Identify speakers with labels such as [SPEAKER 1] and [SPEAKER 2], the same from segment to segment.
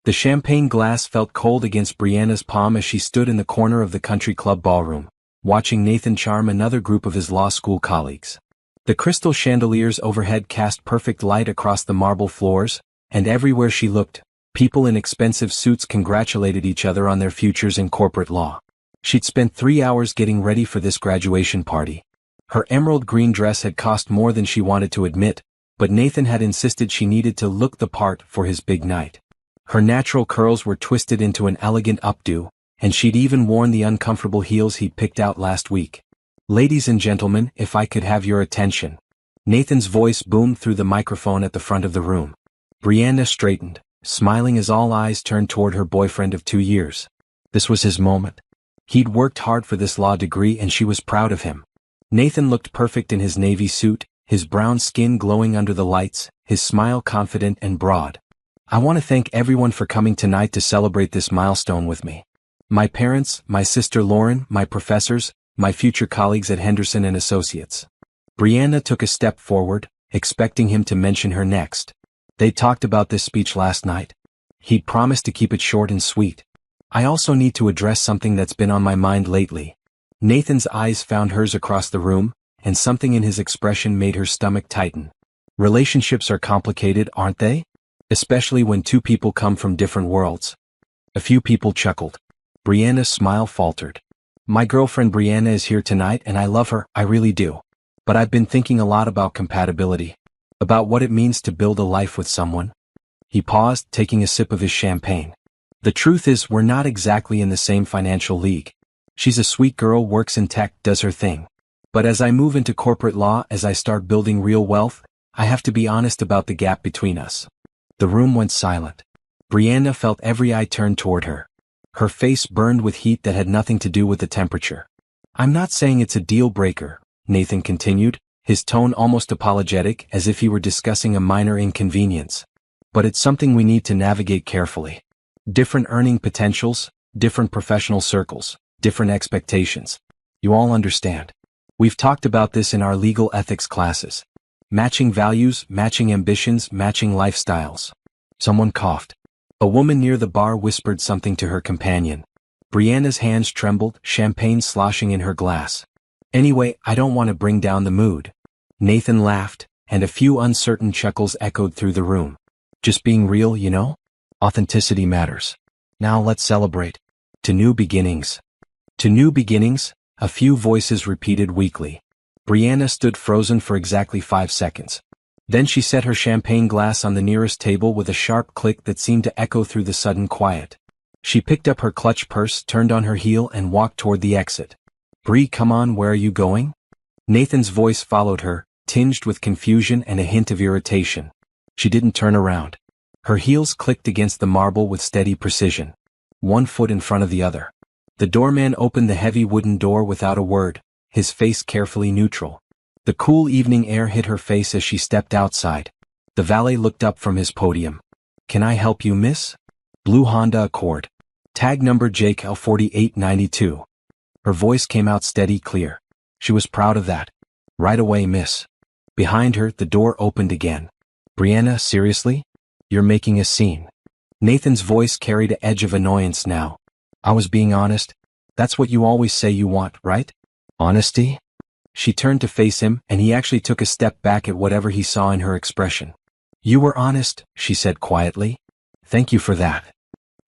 [SPEAKER 1] The champagne glass felt cold against Brianna's palm as she stood in the corner of the country club ballroom, watching Nathan charm another group of his law school colleagues. The crystal chandeliers overhead cast perfect light across the marble floors, and everywhere she looked, people in expensive suits congratulated each other on their futures in corporate law. She'd spent 3 hours getting ready for this graduation party. Her emerald green dress had cost more than she wanted to admit, but Nathan had insisted she needed to look the part for his big night. Her natural curls were twisted into an elegant updo, and she'd even worn the uncomfortable heels he'd picked out last week. "Ladies and gentlemen, if I could have your attention." Nathan's voice boomed through the microphone at the front of the room. Brianna straightened, smiling as all eyes turned toward her boyfriend of 2 years. This was his moment. He'd worked hard for this law degree and she was proud of him. Nathan looked perfect in his navy suit, his brown skin glowing under the lights, his smile confident and broad. "I want to thank everyone for coming tonight to celebrate this milestone with me. My parents, my sister Lauren, my professors, my future colleagues at Henderson and Associates." Brianna took a step forward, expecting him to mention her next. "They talked about this speech last night. He'd promised to keep it short and sweet. I also need to address something that's been on my mind lately." Nathan's eyes found hers across the room, and something in his expression made her stomach tighten. "Relationships are complicated, aren't they? Especially when two people come from different worlds." A few people chuckled. Brianna's smile faltered. "My girlfriend Brianna is here tonight and I love her, I really do. But I've been thinking a lot about compatibility. About what it means to build a life with someone." He paused, taking a sip of his champagne. "The truth is we're not exactly in the same financial league. She's a sweet girl, works in tech, does her thing. But as I move into corporate law, as I start building real wealth, I have to be honest about the gap between us." The room went silent. Brianna felt every eye turned toward her. Her face burned with heat that had nothing to do with the temperature. "I'm not saying it's a deal breaker," Nathan continued, his tone almost apologetic as if he were discussing a minor inconvenience. "But it's something we need to navigate carefully. Different earning potentials, different professional circles, different expectations. You all understand. We've talked about this in our legal ethics classes. Matching values, matching ambitions, matching lifestyles." Someone coughed. A woman near the bar whispered something to her companion. Brianna's hands trembled, champagne sloshing in her glass. "Anyway, I don't want to bring down the mood." Nathan laughed, and a few uncertain chuckles echoed through the room. "Just being real, you know? Authenticity matters. Now let's celebrate. To new beginnings." "To new beginnings," a few voices repeated weakly. Brianna stood frozen for exactly 5 seconds. Then she set her champagne glass on the nearest table with a sharp click that seemed to echo through the sudden quiet. She picked up her clutch purse, turned on her heel and walked toward the exit. "Bree, come on, where are you going?" Nathan's voice followed her, tinged with confusion and a hint of irritation. She didn't turn around. Her heels clicked against the marble with steady precision. One foot in front of the other. The doorman opened the heavy wooden door without a word, his face carefully neutral. The cool evening air hit her face as she stepped outside. The valet looked up from his podium. "Can I help you, miss?" "Blue Honda Accord. Tag number JKL4892. Her voice came out steady, clear. She was proud of that. "Right away, miss." Behind her, the door opened again. "Brianna, seriously? You're making a scene." Nathan's voice carried an edge of annoyance now. "I was being honest. That's what you always say you want, right? Honesty?" She turned to face him, and he actually took a step back at whatever he saw in her expression. "You were honest," she said quietly. "Thank you for that.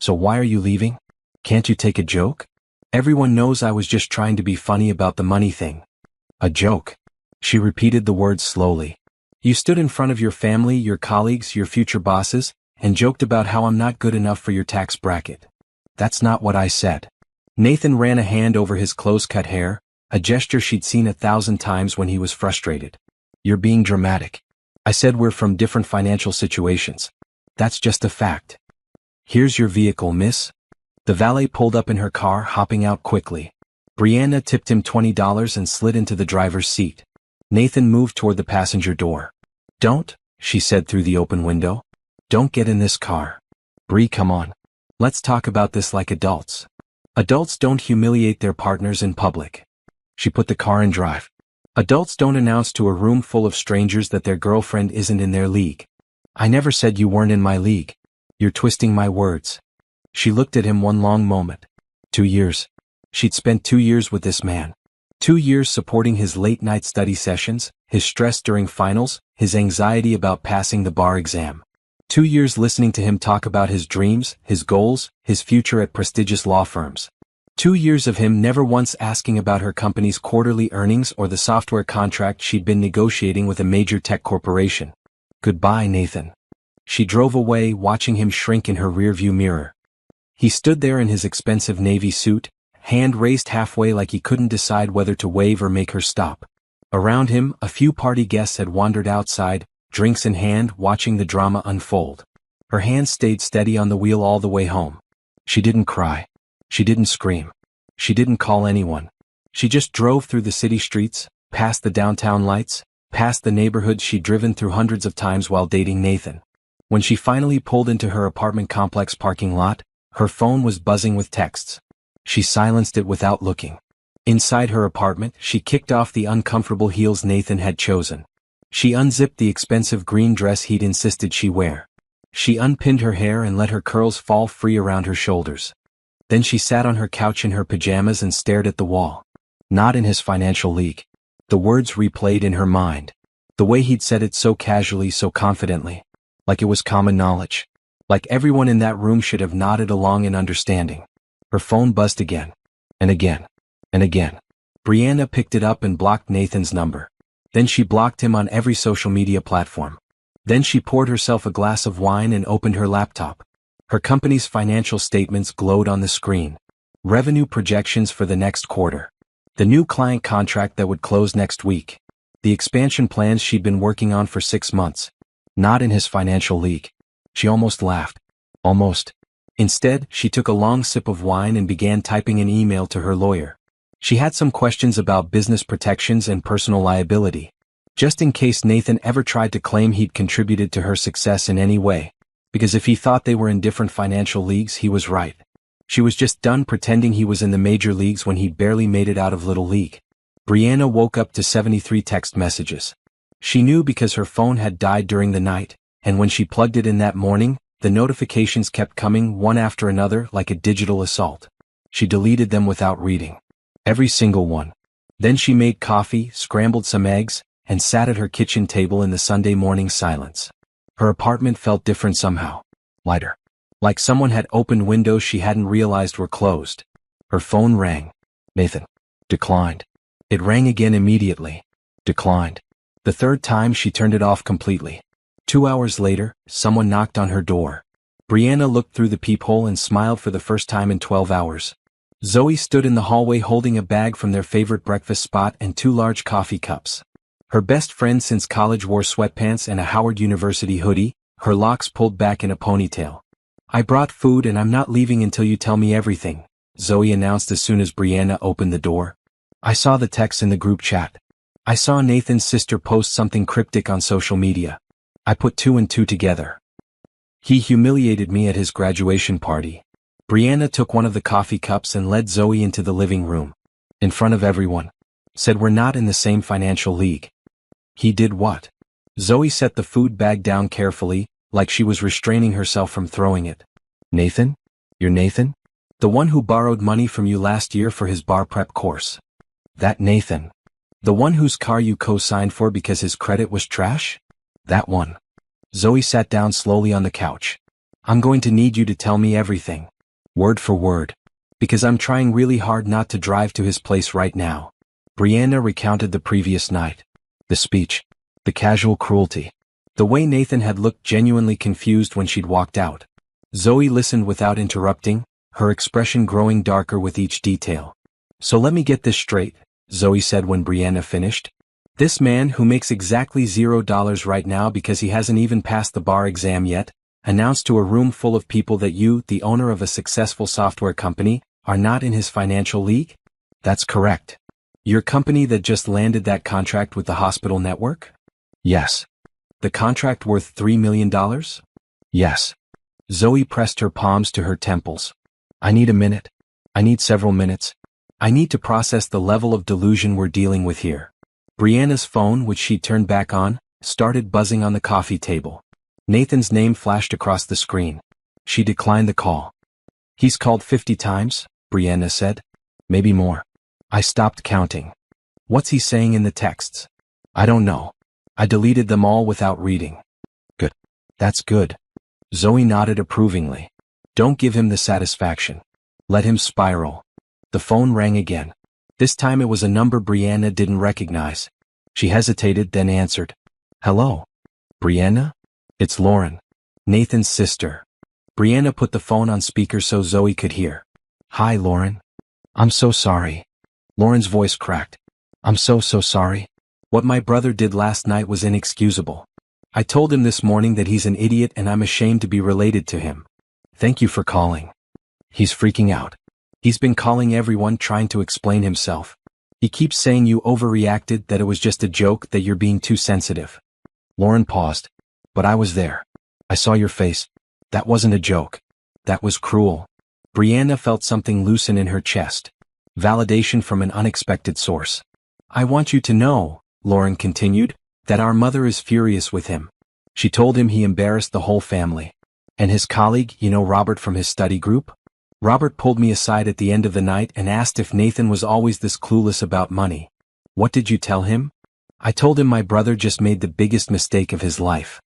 [SPEAKER 1] So why are you leaving? Can't you take a joke? Everyone knows I was just trying to be funny about the money thing." "A joke?" She repeated the words slowly. "You stood in front of your family, your colleagues, your future bosses, and joked about how I'm not good enough for your tax bracket." "That's not what I said." Nathan ran a hand over his close-cut hair, a gesture she'd seen 1,000 times when he was frustrated. "You're being dramatic. I said we're from different financial situations. That's just a fact. Here's your vehicle, miss." The valet pulled up in her car, hopping out quickly. Brianna tipped him $20 and slid into the driver's seat. Nathan moved toward the passenger door. "Don't," she said through the open window. "Don't get in this car. Bree, come on. Let's talk about this like adults. Adults don't humiliate their partners in public." She put the car in drive. "Adults don't announce to a room full of strangers that their girlfriend isn't in their league." "I never said you weren't in my league." You're twisting my words. She looked at him one long moment. 2 years. She'd spent 2 years with this man. 2 years supporting his late-night study sessions, his stress during finals, his anxiety about passing the bar exam. 2 years listening to him talk about his dreams, his goals, his future at prestigious law firms. 2 years of him never once asking about her company's quarterly earnings or the software contract she'd been negotiating with a major tech corporation. Goodbye, Nathan. She drove away, watching him shrink in her rearview mirror. He stood there in his expensive navy suit, hand raised halfway like he couldn't decide whether to wave or make her stop. Around him, a few party guests had wandered outside, drinks in hand, watching the drama unfold. Her hand stayed steady on the wheel all the way home. She didn't cry. She didn't scream. She didn't call anyone. She just drove through the city streets, past the downtown lights, past the neighborhoods she'd driven through hundreds of times while dating Nathan. When she finally pulled into her apartment complex parking lot, her phone was buzzing with texts. She silenced it without looking. Inside her apartment, she kicked off the uncomfortable heels Nathan had chosen. She unzipped the expensive green dress he'd insisted she wear. She unpinned her hair and let her curls fall free around her shoulders. Then she sat on her couch in her pajamas and stared at the wall. Not in his financial league. The words replayed in her mind. The way he'd said it so casually, so confidently. Like it was common knowledge. Like everyone in that room should have nodded along in understanding. Her phone buzzed again. And again. And again. Brianna picked it up and blocked Nathan's number. Then she blocked him on every social media platform. Then she poured herself a glass of wine and opened her laptop. Her company's financial statements glowed on the screen. Revenue projections for the next quarter. The new client contract that would close next week. The expansion plans she'd been working on for 6 months. Not in his financial league. She almost laughed. Almost. Instead, she took a long sip of wine and began typing an email to her lawyer. She had some questions about business protections and personal liability. Just in case Nathan ever tried to claim he'd contributed to her success in any way. Because if he thought they were in different financial leagues, he was right. She was just done pretending he was in the major leagues when he'd barely made it out of Little League. Brianna woke up to 73 text messages. She knew because her phone had died during the night, and when she plugged it in that morning, the notifications kept coming one after another like a digital assault. She deleted them without reading. Every single one. Then she made coffee, scrambled some eggs, and sat at her kitchen table in the Sunday morning silence. Her apartment felt different somehow. Lighter. Like someone had opened windows she hadn't realized were closed. Her phone rang. Nathan. Declined. It rang again immediately. Declined. The third time she turned it off completely. 2 hours later, someone knocked on her door. Brianna looked through the peephole and smiled for the first time in 12 hours. Zoe stood in the hallway holding a bag from their favorite breakfast spot and 2 large coffee cups. Her best friend since college wore sweatpants and a Howard University hoodie, her locks pulled back in a ponytail. I brought food and I'm not leaving until you tell me everything, Zoe announced as soon as Brianna opened the door. I saw the text in the group chat. I saw Nathan's sister post something cryptic on social media. I put 2 and 2 together. He humiliated me at his graduation party. Brianna took one of the coffee cups and led Zoe into the living room. In front of everyone. Said we're not in the same financial league. He did what? Zoe set the food bag down carefully, like she was restraining herself from throwing it. Nathan? You're Nathan? The one who borrowed money from you last year for his bar prep course. That Nathan. The one whose car you co-signed for because his credit was trash? That one. Zoe sat down slowly on the couch. I'm going to need you to tell me everything. Word for word. Because I'm trying really hard not to drive to his place right now. Brianna recounted the previous night. The speech. The casual cruelty. The way Nathan had looked genuinely confused when she'd walked out. Zoe listened without interrupting, her expression growing darker with each detail. So let me get this straight, Zoe said when Brianna finished. This man who makes exactly $0 right now because he hasn't even passed the bar exam yet, announced to a room full of people that you, the owner of a successful software company, are not in his financial league? That's correct. Your company that just landed that contract with the hospital network? Yes. The contract worth $3 million? Yes. Zoe pressed her palms to her temples. I need a minute. I need several minutes. I need to process the level of delusion we're dealing with here. Brianna's phone, which she turned back on, started buzzing on the coffee table. Nathan's name flashed across the screen. She declined the call. He's called 50 times, Brianna said. Maybe more. I stopped counting. What's he saying in the texts? I don't know. I deleted them all without reading. Good. That's good. Zoe nodded approvingly. Don't give him the satisfaction. Let him spiral. The phone rang again. This time it was a number Brianna didn't recognize. She hesitated, then answered. Hello? Brianna? It's Lauren. Nathan's sister. Brianna put the phone on speaker so Zoe could hear. Hi, Lauren. I'm so sorry. Lauren's voice cracked. I'm so sorry. What my brother did last night was inexcusable. I told him this morning that he's an idiot and I'm ashamed to be related to him. Thank you for calling. He's freaking out. He's been calling everyone trying to explain himself. He keeps saying you overreacted, that it was just a joke, that you're being too sensitive. Lauren paused. But I was there. I saw your face. That wasn't a joke. That was cruel. Brianna felt something loosen in her chest. Validation from an unexpected source. I want you to know, Lauren continued, that our mother is furious with him. She told him he embarrassed the whole family. And his colleague, you know Robert from his study group? Robert pulled me aside at the end of the night and asked if Nathan was always this clueless about money. What did you tell him? I told him my brother just made the biggest mistake of his life.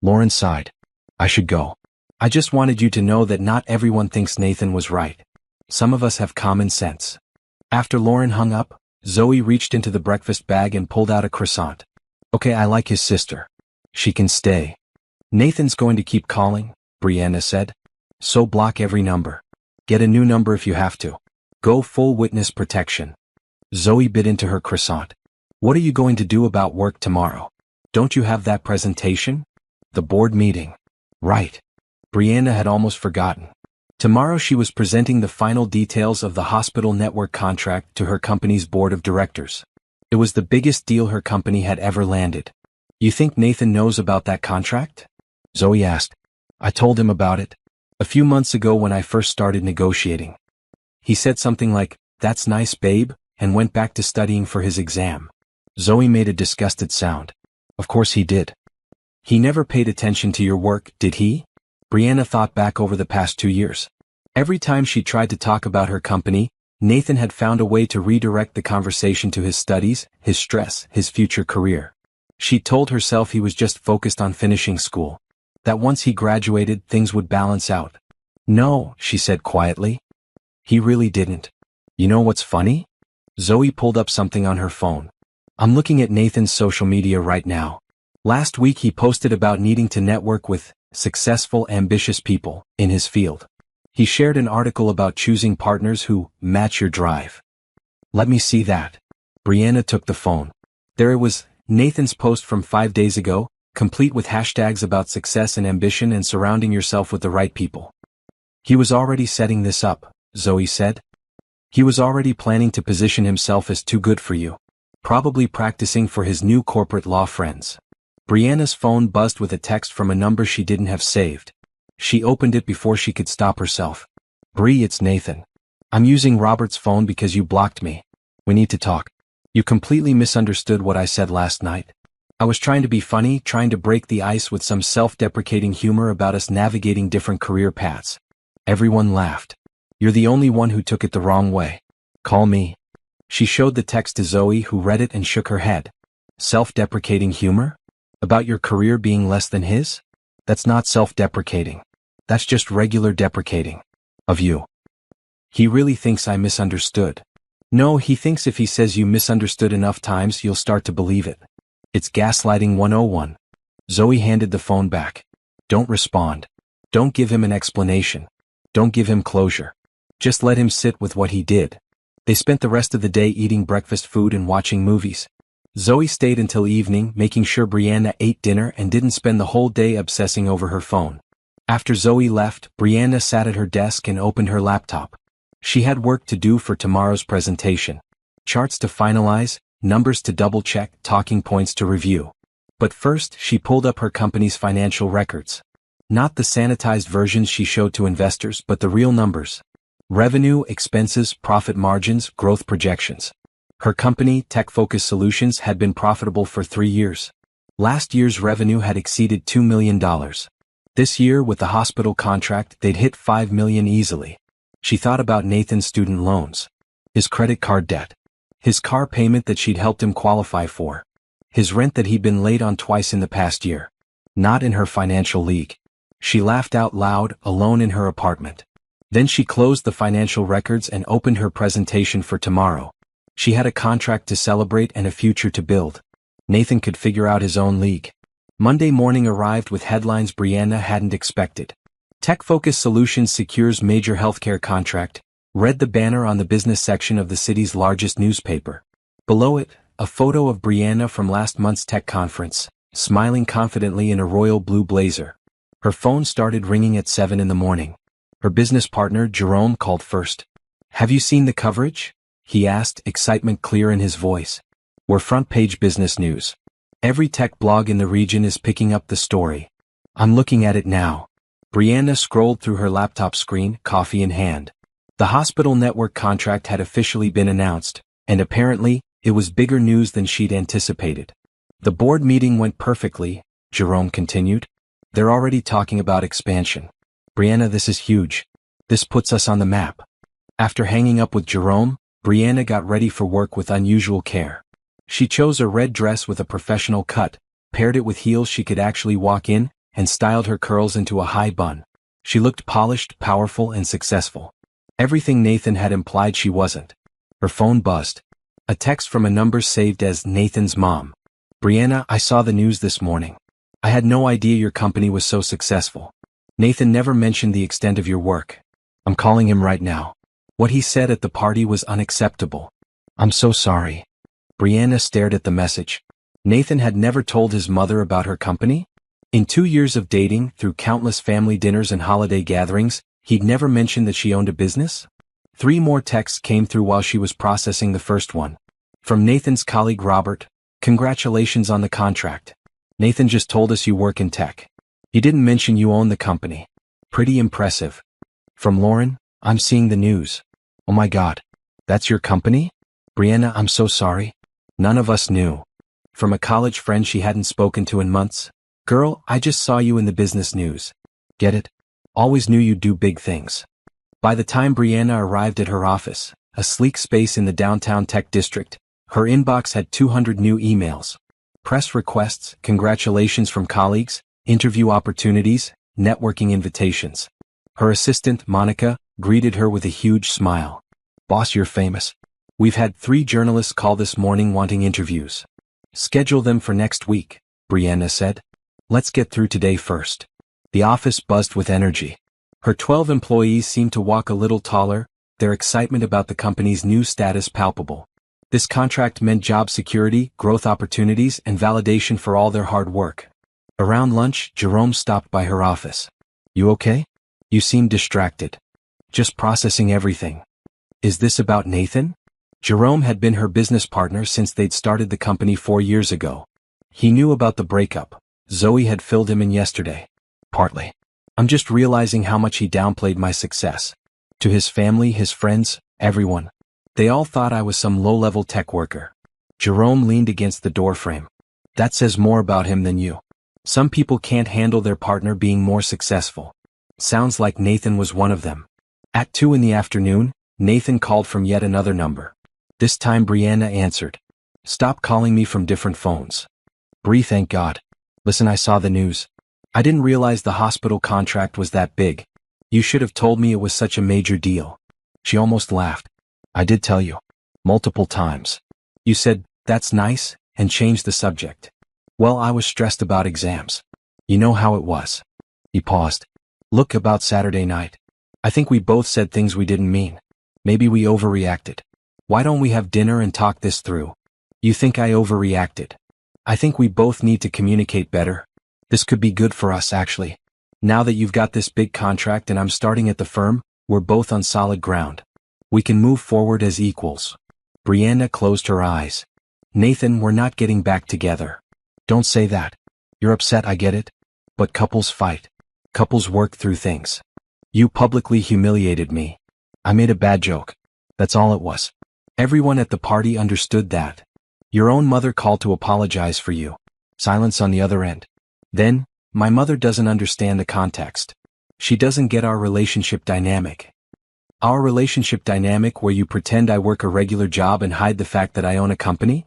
[SPEAKER 1] Lauren sighed. I should go. I just wanted you to know that not everyone thinks Nathan was right. Some of us have common sense. After Lauren hung up, Zoe reached into the breakfast bag and pulled out a croissant. Okay, I like his sister. She can stay. Nathan's going to keep calling, Brianna said. So block every number. Get a new number if you have to. Go full witness protection. Zoe bit into her croissant. What are you going to do about work tomorrow? Don't you have that presentation? The board meeting. Right. Brianna had almost forgotten. Tomorrow she was presenting the final details of the hospital network contract to her company's board of directors. It was the biggest deal her company had ever landed. You think Nathan knows about that contract? Zoe asked. I told him about it. A few months ago when I first started negotiating. He said something like, "That's nice, babe," and went back to studying for his exam. Zoe made a disgusted sound. Of course he did. He never paid attention to your work, did he? Brianna thought back over the past 2 years. Every time she tried to talk about her company, Nathan had found a way to redirect the conversation to his studies, his stress, his future career. She told herself he was just focused on finishing school. That once he graduated, things would balance out. No, she said quietly. He really didn't. You know what's funny? Zoe pulled up something on her phone. I'm looking at Nathan's social media right now. Last week he posted about needing to network with successful, ambitious people in his field. He shared an article about choosing partners who match your drive. Let me see that. Brianna took the phone. There it was, Nathan's post from 5 days ago, complete with hashtags about success and ambition and surrounding yourself with the right people. He was already setting this up, Zoe said. He was already planning to position himself as too good for you. Probably practicing for his new corporate law friends. Brianna's phone buzzed with a text from a number she didn't have saved. She opened it before she could stop herself. Bree, it's Nathan. I'm using Robert's phone because you blocked me. We need to talk. You completely misunderstood what I said last night. I was trying to be funny, trying to break the ice with some self-deprecating humor about us navigating different career paths. Everyone laughed. You're the only one who took it the wrong way. Call me. She showed the text to Zoe, who read it and shook her head. Self-deprecating humor? About your career being less than his? That's not self-deprecating. That's just regular deprecating. Of you. He really thinks I misunderstood. No, he thinks if he says you misunderstood enough times you'll start to believe it. It's gaslighting 101. Zoe handed the phone back. Don't respond. Don't give him an explanation. Don't give him closure. Just let him sit with what he did. They spent the rest of the day eating breakfast food and watching movies. Zoe stayed until evening, making sure Brianna ate dinner and didn't spend the whole day obsessing over her phone. After Zoe left, Brianna sat at her desk and opened her laptop. She had work to do for tomorrow's presentation. Charts to finalize, numbers to double-check, talking points to review. But first, she pulled up her company's financial records. Not the sanitized versions she showed to investors, but the real numbers. Revenue, expenses, profit margins, growth projections. Her company, Tech Focus Solutions, had been profitable for 3 years. Last year's revenue had exceeded $2 million. This year, with the hospital contract, they'd hit $5 million easily. She thought about Nathan's student loans, his credit card debt, his car payment that she'd helped him qualify for, his rent that he'd been late on twice in the past year. Not in her financial league. She laughed out loud, alone in her apartment. Then she closed the financial records and opened her presentation for tomorrow. She had a contract to celebrate and a future to build. Nathan could figure out his own league. Monday morning arrived with headlines Brianna hadn't expected. Tech-focused Solutions secures major healthcare contract, read the banner on the business section of the city's largest newspaper. Below it, a photo of Brianna from last month's tech conference, smiling confidently in a royal blue blazer. Her phone started ringing at 7 in the morning. Her business partner, Jerome, called first. "Have you seen the coverage?" he asked, excitement clear in his voice. "We're front-page business news. Every tech blog in the region is picking up the story." "I'm looking at it now." Brianna scrolled through her laptop screen, coffee in hand. The hospital network contract had officially been announced, and apparently, it was bigger news than she'd anticipated. "The board meeting went perfectly," Jerome continued. "They're already talking about expansion. Brianna, this is huge. This puts us on the map." After hanging up with Jerome, Brianna got ready for work with unusual care. She chose a red dress with a professional cut, paired it with heels she could actually walk in, and styled her curls into a high bun. She looked polished, powerful, and successful. Everything Nathan had implied she wasn't. Her phone buzzed. A text from a number saved as Nathan's mom. "Brianna, I saw the news this morning. I had no idea your company was so successful. Nathan never mentioned the extent of your work. I'm calling him right now. What he said at the party was unacceptable. I'm so sorry." Brianna stared at the message. Nathan had never told his mother about her company? In 2 years of dating, through countless family dinners and holiday gatherings, he'd never mentioned that she owned a business? 3 more texts came through while she was processing the first one. From Nathan's colleague Robert, "Congratulations on the contract. Nathan just told us you work in tech. He didn't mention you own the company. Pretty impressive." From Lauren, "I'm seeing the news. Oh my God. That's your company? Brianna, I'm so sorry. None of us knew." From a college friend she hadn't spoken to in months, "Girl, I just saw you in the business news. Get it? Always knew you'd do big things." By the time Brianna arrived at her office, a sleek space in the downtown tech district, her inbox had 200 new emails. Press requests, congratulations from colleagues, interview opportunities, networking invitations. Her assistant, Monica, greeted her with a huge smile. "Boss, you're famous. We've had 3 journalists call this morning wanting interviews. Schedule them for next week," Brianna said. "Let's get through today first." The office buzzed with energy. Her 12 employees seemed to walk a little taller, their excitement about the company's new status palpable. This contract meant job security, growth opportunities, and validation for all their hard work. Around lunch, Jerome stopped by her office. "You okay? You seem distracted." "Just processing everything." "Is this about Nathan?" Jerome had been her business partner since they'd started the company 4 years ago. He knew about the breakup. Zoe had filled him in yesterday. "Partly. I'm just realizing how much he downplayed my success. To his family, his friends, everyone. They all thought I was some low-level tech worker." Jerome leaned against the doorframe. "That says more about him than you. Some people can't handle their partner being more successful. Sounds like Nathan was one of them." At 2 in the afternoon, Nathan called from yet another number. This time Brianna answered. "Stop calling me from different phones." "Bree, thank God. Listen, I saw the news. I didn't realize the hospital contract was that big. You should have told me it was such a major deal." She almost laughed. "I did tell you. Multiple times. You said, 'That's nice,' and changed the subject." "Well, I was stressed about exams. You know how it was." He paused. "Look, about Saturday night. I think we both said things we didn't mean. Maybe we overreacted. Why don't we have dinner and talk this through?" "You think I overreacted?" "I think we both need to communicate better. This could be good for us, actually. Now that you've got this big contract and I'm starting at the firm, we're both on solid ground. We can move forward as equals." Brianna closed her eyes. "Nathan, we're not getting back together." "Don't say that. You're upset, I get it. But couples fight. Couples work through things. You publicly humiliated me. I made a bad joke. That's all it was. Everyone at the party understood that. Your own mother called to apologize for you." Silence on the other end. Then, My mother doesn't understand the context. She doesn't get our relationship dynamic. Our relationship dynamic where you pretend I work a regular job and hide the fact that I own a company?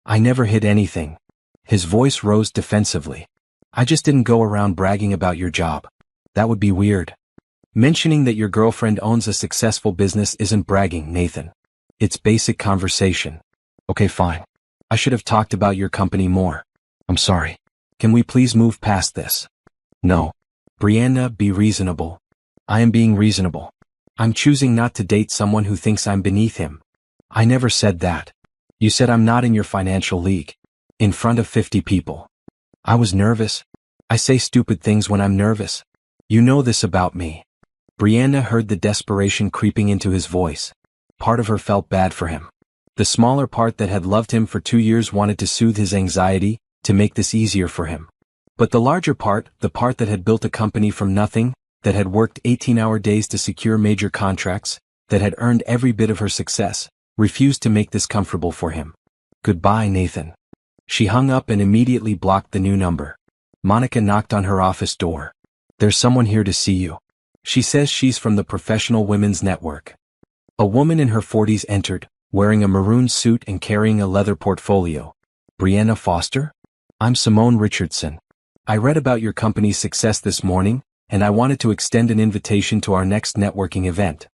[SPEAKER 1] I never hid anything. His voice rose defensively. I just didn't go around bragging about your job. That would be weird. Mentioning that your girlfriend owns a successful business isn't bragging, Nathan. It's basic conversation. Okay, fine. I should have talked about your company more. I'm sorry. Can we please move past this? No. Brianna, be reasonable. I am being reasonable. I'm choosing not to date someone who thinks I'm beneath him. I never said that. You said I'm not in your financial league. In front of 50 people. I was nervous. I say stupid things when I'm nervous. You know this about me. Brianna heard the desperation creeping into his voice. Part of her felt bad for him. The smaller part that had loved him for 2 years wanted to soothe his anxiety, to make this easier for him. But the larger part, the part that had built a company from nothing, that had worked 18-hour days to secure major contracts, that had earned every bit of her success, refused to make this comfortable for him. Goodbye, Nathan. She hung up and immediately blocked the new number. Monica knocked on her office door. There's someone here to see you. She says she's from the Professional Women's Network. A woman in her 40s entered, wearing a maroon suit and carrying a leather portfolio. Brianna Foster? I'm Simone Richardson. I read about your company's success this morning, and I wanted to extend an invitation to our next networking event.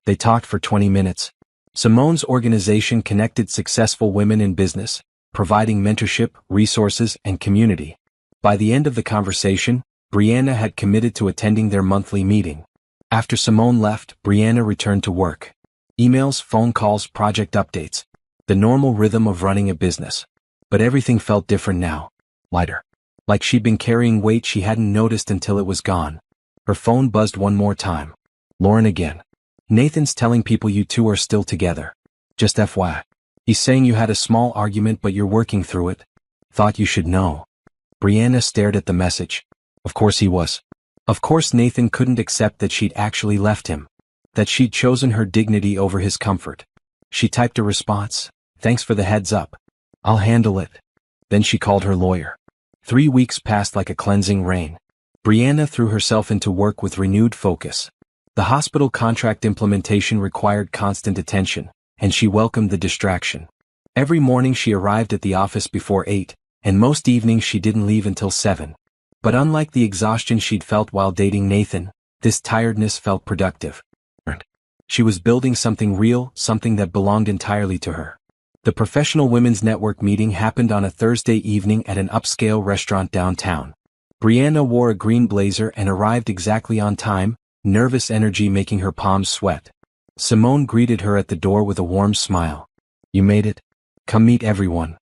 [SPEAKER 1] They talked for 20 minutes. Simone's organization connected successful women in business, providing mentorship, resources, and community. By the end of the conversation, Brianna had committed to attending their monthly meeting. After Simone left, Brianna returned to work. Emails, phone calls, project updates. The normal rhythm of running a business. But everything felt different now. Lighter. Like she'd been carrying weight she hadn't noticed until it was gone. Her phone buzzed one more time. Lauren again. Nathan's telling people you two are still together. Just FYI. He's saying you had a small argument but you're working through it. Thought you should know. Brianna stared at the message. Of course he was. Of course Nathan couldn't accept that she'd actually left him. That she'd chosen her dignity over his comfort. She typed a response. Thanks for the heads up. I'll handle it. Then she called her lawyer. 3 weeks passed like a cleansing rain. Brianna threw herself into work with renewed focus. The hospital contract implementation required constant attention, and she welcomed the distraction. Every morning she arrived at the office before 8, and most evenings she didn't leave until 7. But unlike the exhaustion she'd felt while dating Nathan, this tiredness felt productive. She was building something real, something that belonged entirely to her. The Professional Women's Network meeting happened on a Thursday evening at an upscale restaurant downtown. Brianna wore a green blazer and arrived exactly on time, nervous energy making her palms sweat. Simone greeted her at the door with a warm smile. You made it. Come meet everyone.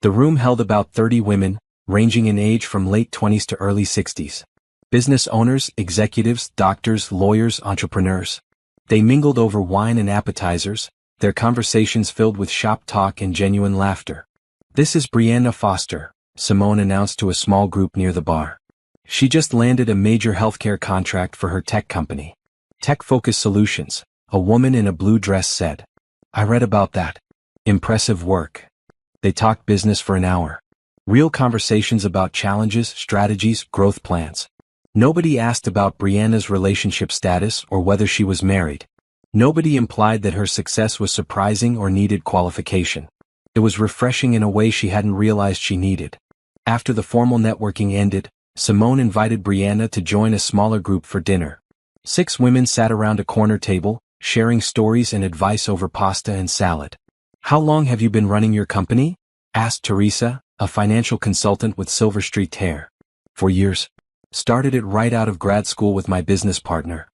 [SPEAKER 1] The room held about 30 women, ranging in age from late 20s to early 60s. Business owners, executives, doctors, lawyers, entrepreneurs. They mingled over wine and appetizers, their conversations filled with shop talk and genuine laughter. This is Brianna Foster, Simone announced to a small group near the bar. She just landed a major healthcare contract for her tech company. Tech Focus Solutions, a woman in a blue dress said. I read about that. Impressive work. They talked business for an hour. Real conversations about challenges, strategies, growth plans. Nobody asked about Brianna's relationship status or whether she was married. Nobody implied that her success was surprising or needed qualification. It was refreshing in a way she hadn't realized she needed. After the formal networking ended, Simone invited Brianna to join a smaller group for dinner. 6 women sat around a corner table, sharing stories and advice over pasta and salad. How long have you been running your company? Asked Teresa, a financial consultant with silver-streaked hair. 4 years. Started it right out of grad school with my business partner.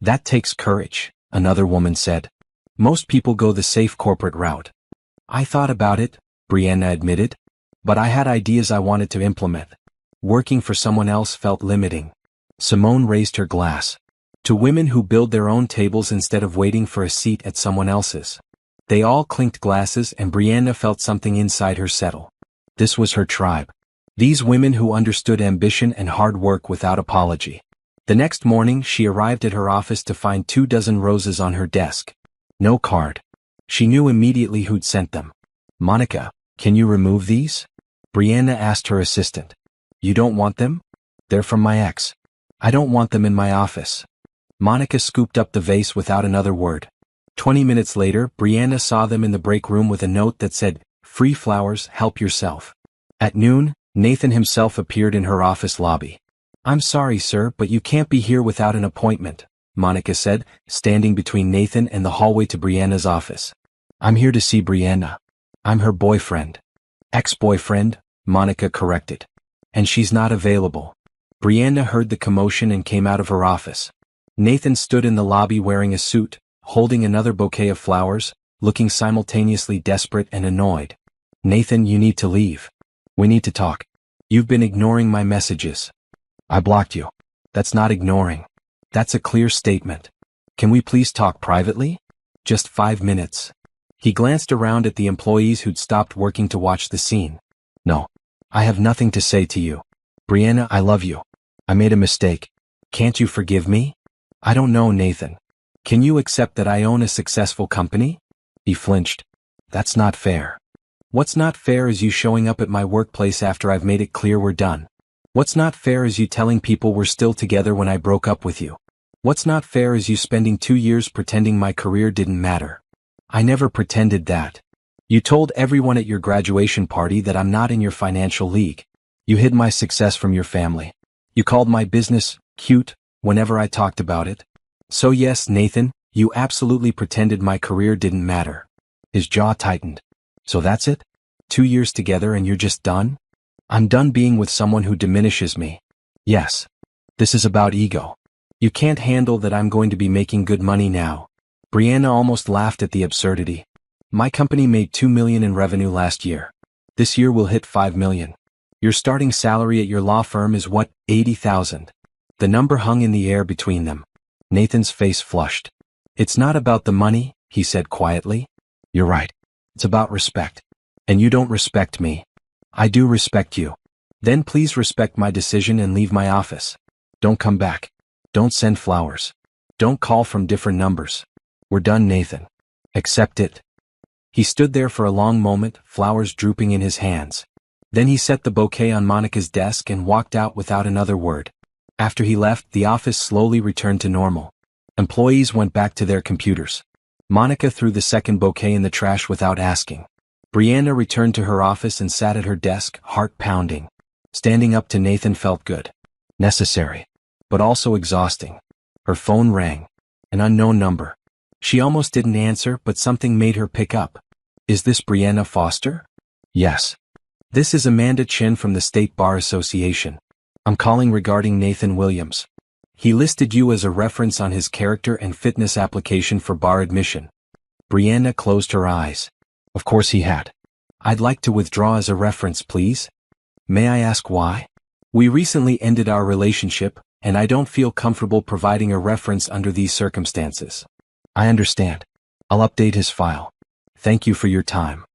[SPEAKER 1] That takes courage, another woman said. Most people go the safe corporate route. I thought about it, Brianna admitted. But I had ideas I wanted to implement. Working for someone else felt limiting. Simone raised her glass. To women who build their own tables instead of waiting for a seat at someone else's. They all clinked glasses and Brianna felt something inside her settle. This was her tribe. These women who understood ambition and hard work without apology. The next morning she arrived at her office to find 24 roses on her desk. No card. She knew immediately who'd sent them. Monica, can you remove these? Brianna asked her assistant. You don't want them? They're from my ex. I don't want them in my office. Monica scooped up the vase without another word. 20 minutes later, Brianna saw them in the break room with a note that said, "Free flowers, help yourself." At noon, Nathan himself appeared in her office lobby. "I'm sorry, sir, but you can't be here without an appointment," Monica said, standing between Nathan and the hallway to Brianna's office. "I'm here to see Brianna. I'm her boyfriend." "Ex-boyfriend," Monica corrected. "And she's not available." Brianna heard the commotion and came out of her office. Nathan stood in the lobby wearing a suit, holding another bouquet of flowers, looking simultaneously desperate and annoyed. "Nathan, you need to leave. We need to talk. You've been ignoring my messages." "I blocked you." "That's not ignoring. That's a clear statement. Can we please talk privately? Just 5 minutes." He glanced around at the employees who'd stopped working to watch the scene. "No. I have nothing to say to you. Brianna, I love you. I made a mistake. Can't you forgive me?" "I don't know, Nathan. Can you accept that I own a successful company?" He flinched. "That's not fair." "What's not fair is you showing up at my workplace after I've made it clear we're done. What's not fair is you telling people we're still together when I broke up with you. What's not fair is you spending 2 years pretending my career didn't matter. I never pretended that. You told everyone at your graduation party that I'm not in your financial league. You hid my success from your family. You called my business cute whenever I talked about it. So yes, Nathan, you absolutely pretended my career didn't matter." His jaw tightened. "So that's it? 2 years together and you're just done?" "I'm done being with someone who diminishes me." "Yes. This is about ego. You can't handle that I'm going to be making good money now." Brianna almost laughed at the absurdity. "My company made $2 million in revenue last year. This year we'll hit $5 million. Your starting salary at your law firm is what, $80,000? The number hung in the air between them. Nathan's face flushed. "It's not about the money," he said quietly. "You're right. It's about respect. And you don't respect me." "I do respect you." "Then please respect my decision and leave my office. Don't come back. Don't send flowers. Don't call from different numbers. We're done, Nathan. Accept it." He stood there for a long moment, flowers drooping in his hands. Then he set the bouquet on Monica's desk and walked out without another word. After he left, the office slowly returned to normal. Employees went back to their computers. Monica threw the second bouquet in the trash without asking. Brianna returned to her office and sat at her desk, heart pounding. Standing up to Nathan felt good. Necessary. But also exhausting. Her phone rang. An unknown number. She almost didn't answer, but something made her pick up. "Is this Brianna Foster?" "Yes. This is Amanda Chin from the State Bar Association. I'm calling regarding Nathan Williams. He listed you as a reference on his character and fitness application for bar admission." Brianna closed her eyes. Of course he had. "I'd like to withdraw as a reference, please." "May I ask why?" "We recently ended our relationship, and I don't feel comfortable providing a reference under these circumstances." "I understand. I'll update his file. Thank you for your time."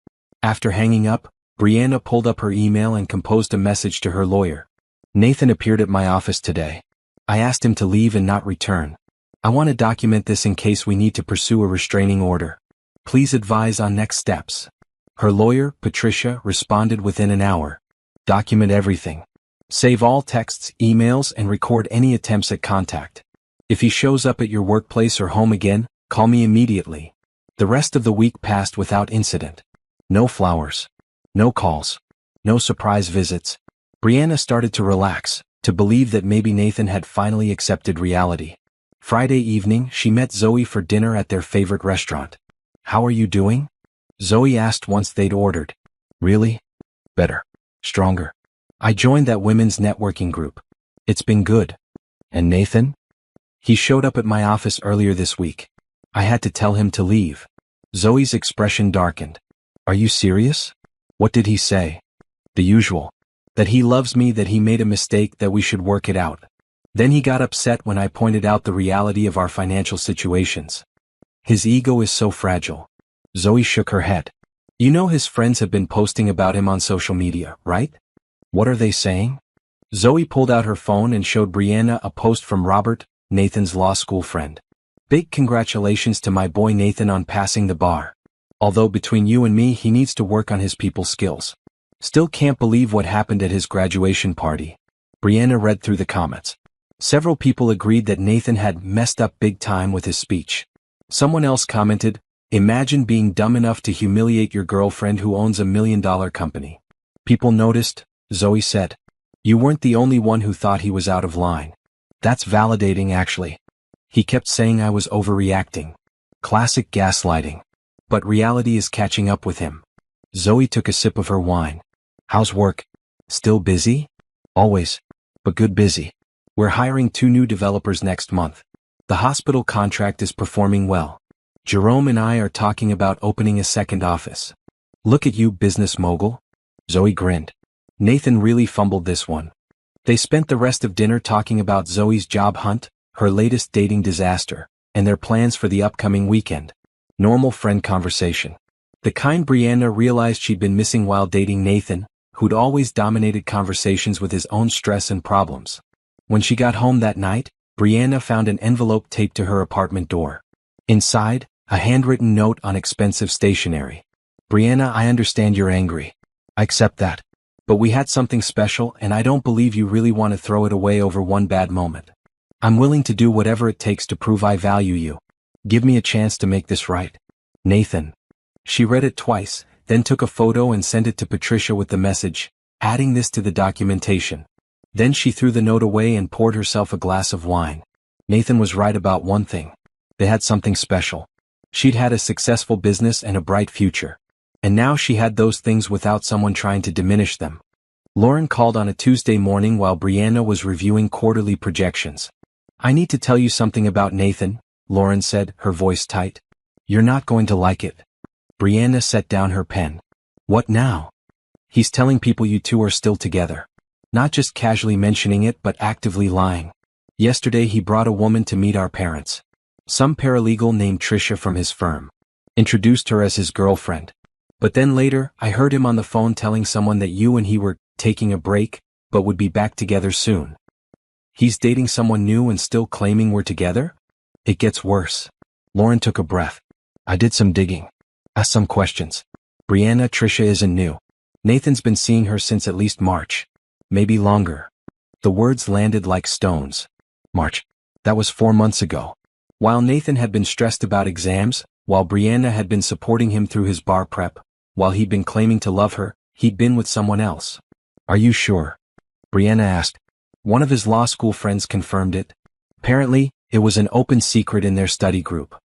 [SPEAKER 1] After hanging up, Brianna pulled up her email and composed a message to her lawyer. "Nathan appeared at my office today. I asked him to leave and not return. I want to document this in case we need to pursue a restraining order. Please advise on next steps." Her lawyer, Patricia, responded within an hour. "Document everything. Save all texts, emails, and record any attempts at contact. If he shows up at your workplace or home again, call me immediately." The rest of the week passed without incident. No flowers. No calls. No surprise visits. Brianna started to relax, to believe that maybe Nathan had finally accepted reality. Friday evening, she met Zoe for dinner at their favorite restaurant. "How are you doing?" Zoe asked once they'd ordered. "Really? Better. Stronger. I joined that women's networking group. It's been good." "And Nathan?" "He showed up at my office earlier this week. I had to tell him to leave." Zoe's expression darkened. "Are you serious? What did he say?" "The usual. That he loves me, that he made a mistake, that we should work it out. Then he got upset when I pointed out the reality of our financial situations. His ego is so fragile." Zoe shook her head. "You know his friends have been posting about him on social media, right? What are they saying?" Zoe pulled out her phone and showed Brianna a post from Robert, Nathan's law school friend. "Big congratulations to my boy Nathan on passing the bar. Although between you and me he needs to work on his people skills. Still can't believe what happened at his graduation party. Brianna read through the comments. Several people agreed that Nathan had messed up big time with his speech. Someone else commented, "Imagine being dumb enough to humiliate your girlfriend who owns $1 million company." People noticed, Zoe said. "You weren't the only one who thought he was out of line. That's validating actually. He kept saying I was overreacting. Classic gaslighting. But reality is catching up with him." Zoe took a sip of her wine. "How's work? Still busy?" "Always. But good busy. We're hiring 2 new developers next month. The hospital contract is performing well. Jerome and I are talking about opening a second office." "Look at you, business mogul." Zoe grinned. Nathan really fumbled this one. They spent the rest of dinner talking about Zoe's job hunt, her latest dating disaster, and their plans for the upcoming weekend. Normal friend conversation. The kind Brianna realized she'd been missing while dating Nathan, who'd always dominated conversations with his own stress and problems. When she got home that night, Brianna found an envelope taped to her apartment door. Inside, a handwritten note on expensive stationery. "Brianna, I understand you're angry. I accept that. But we had something special and I don't believe you really want to throw it away over one bad moment. I'm willing to do whatever it takes to prove I value you. Give me a chance to make this right. Nathan." She read it twice, then took a photo and sent it to Patricia with the message, "Adding this to the documentation." Then she threw the note away and poured herself a glass of wine. Nathan was right about one thing. They had something special. She'd had a successful business and a bright future. And now she had those things without someone trying to diminish them. Lauren called on a Tuesday morning while Brianna was reviewing quarterly projections. "I need to tell you something about Nathan," Lauren said, her voice tight. "You're not going to like it." Brianna set down her pen. "What now?" "He's telling people you two are still together. Not just casually mentioning it but actively lying. Yesterday he brought a woman to meet our parents. Some paralegal named Trisha from his firm. Introduced her as his girlfriend. But then later, I heard him on the phone telling someone that you and he were taking a break, but would be back together soon. He's dating someone new and still claiming we're together? It gets worse." Lauren took a breath. "I did some digging. Asked some questions. Brianna, Trisha isn't new. Nathan's been seeing her since at least March. Maybe longer." The words landed like stones. March. That was 4 months ago. While Nathan had been stressed about exams, while Brianna had been supporting him through his bar prep, while he'd been claiming to love her, he'd been with someone else. "Are you sure?" Brianna asked. One of his law school friends confirmed it. Apparently, it was an open secret in their study group.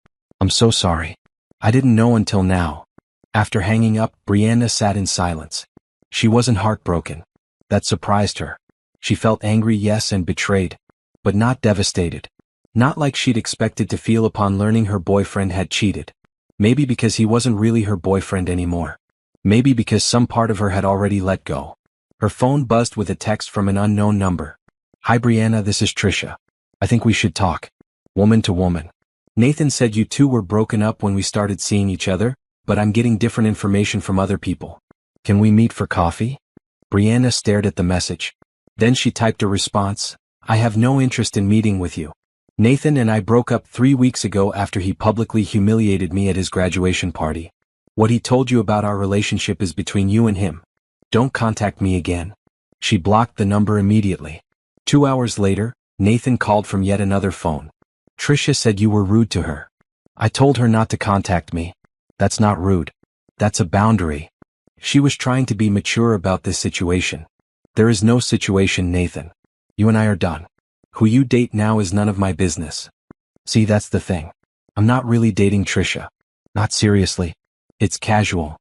[SPEAKER 1] "I'm so sorry. I didn't know until now." After hanging up, Brianna sat in silence. She wasn't heartbroken. That surprised her. She felt angry, yes, and betrayed. But not devastated. Not like she'd expected to feel upon learning her boyfriend had cheated. Maybe because he wasn't really her boyfriend anymore. Maybe because some part of her had already let go. Her phone buzzed with a text from an unknown number. "Hi Brianna, this is Trisha. I think we should talk. Woman to woman. Nathan said you two were broken up when we started seeing each other, but I'm getting different information from other people. Can we meet for coffee?" Brianna stared at the message. Then she typed a response. "I have no interest in meeting with you. Nathan and I broke up 3 weeks ago after he publicly humiliated me at his graduation party. What he told you about our relationship is between you and him. Don't contact me again." She blocked the number immediately. 2 hours later, Nathan called from yet another phone. "Trisha said you were rude to her. I told her not to contact me." "That's not rude. That's a boundary." She was trying to be mature about this situation. "There is no situation, Nathan. You and I are done. Who you date now is none of my business." "See, that's the thing. I'm not really dating Trisha. Not seriously. It's casual.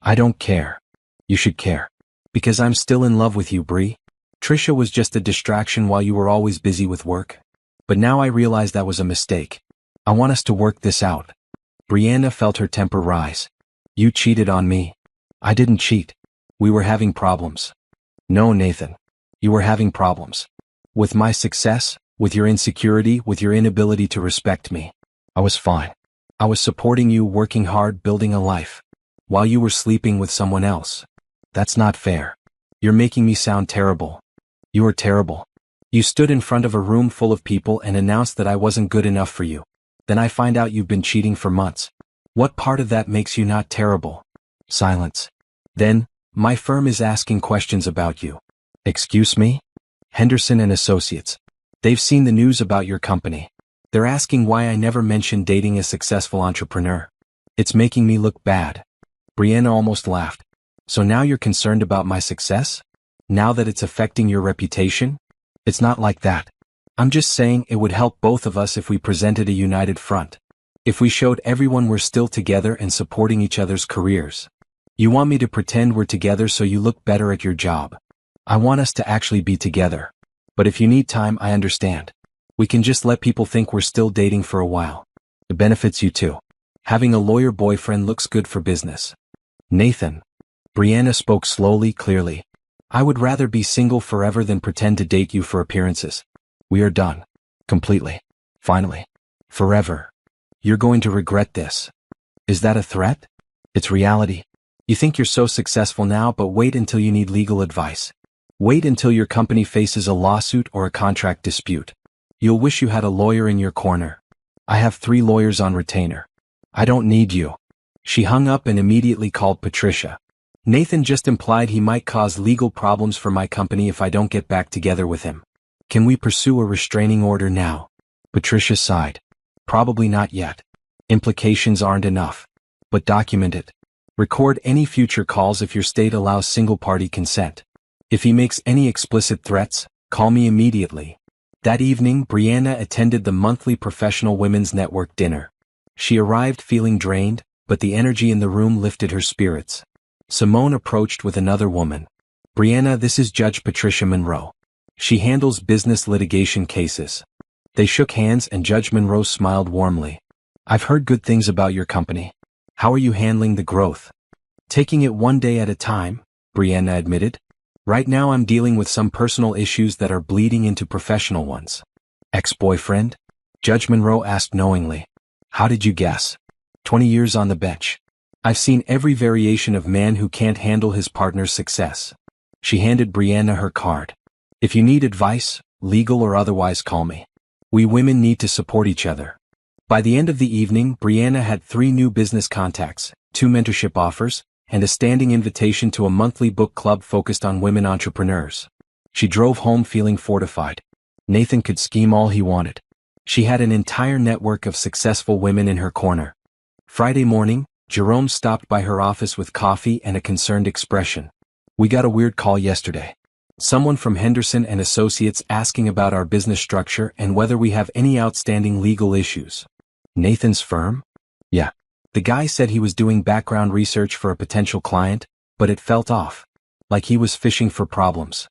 [SPEAKER 1] I don't care. You should care. Because I'm still in love with you, Bri. Trisha was just a distraction while you were always busy with work. But now I realize that was a mistake. I want us to work this out." Brianna felt her temper rise. "You cheated on me." "I didn't cheat. We were having problems." "No, Nathan. You were having problems. With my success, with your insecurity, with your inability to respect me. I was fine. I was supporting you, working hard, building a life. While you were sleeping with someone else. That's not fair. You're making me sound terrible. You are terrible. You stood in front of a room full of people and announced that I wasn't good enough for you. Then I find out you've been cheating for months. What part of that makes you not terrible?" Silence. Then, "My firm is asking questions about you." "Excuse me?" Henderson and Associates. They've seen the news about your company. They're asking why I never mentioned dating a successful entrepreneur. It's making me look bad. Brianna almost laughed. So now you're concerned about my success? Now that it's affecting your reputation? It's not like that. I'm just saying it would help both of us if we presented a united front. If we showed everyone we're still together and supporting each other's careers. You want me to pretend we're together so you look better at your job. I want us to actually be together. But if you need time, I understand. We can just let people think we're still dating for a while. It benefits you too. Having a lawyer boyfriend looks good for business. Nathan. Brianna spoke slowly, clearly. I would rather be single forever than pretend to date you for appearances. We are done. Completely. Finally. Forever. You're going to regret this. Is that a threat? It's reality. You think you're so successful now, but wait until you need legal advice. Wait until your company faces a lawsuit or a contract dispute. You'll wish you had a lawyer in your corner. I have 3 lawyers on retainer. I don't need you. She hung up and immediately called Patricia. Nathan just implied he might cause legal problems for my company if I don't get back together with him. Can we pursue a restraining order now? Patricia sighed. Probably not yet. Implications aren't enough. But document it. Record any future calls if your state allows single-party consent. If he makes any explicit threats, call me immediately. That evening, Brianna attended the monthly Professional Women's Network dinner. She arrived feeling drained, but the energy in the room lifted her spirits. Simone approached with another woman. Brianna, this is Judge Patricia Monroe. She handles business litigation cases. They shook hands and Judge Monroe smiled warmly. I've heard good things about your company. How are you handling the growth? Taking it one day at a time, Brianna admitted. Right now I'm dealing with some personal issues that are bleeding into professional ones. Ex-boyfriend? Judge Monroe asked knowingly. How did you guess? 20 years on the bench. I've seen every variation of man who can't handle his partner's success. She handed Brianna her card. If you need advice, legal or otherwise, call me. We women need to support each other. By the end of the evening, Brianna had 3 new business contacts, 2 mentorship offers, and a standing invitation to a monthly book club focused on women entrepreneurs. She drove home feeling fortified. Nathan could scheme all he wanted. She had an entire network of successful women in her corner. Friday morning, Jerome stopped by her office with coffee and a concerned expression. We got a weird call yesterday. Someone from Henderson and Associates asking about our business structure and whether we have any outstanding legal issues. Nathan's firm? Yeah. The guy said he was doing background research for a potential client, but it felt off. Like he was fishing for problems.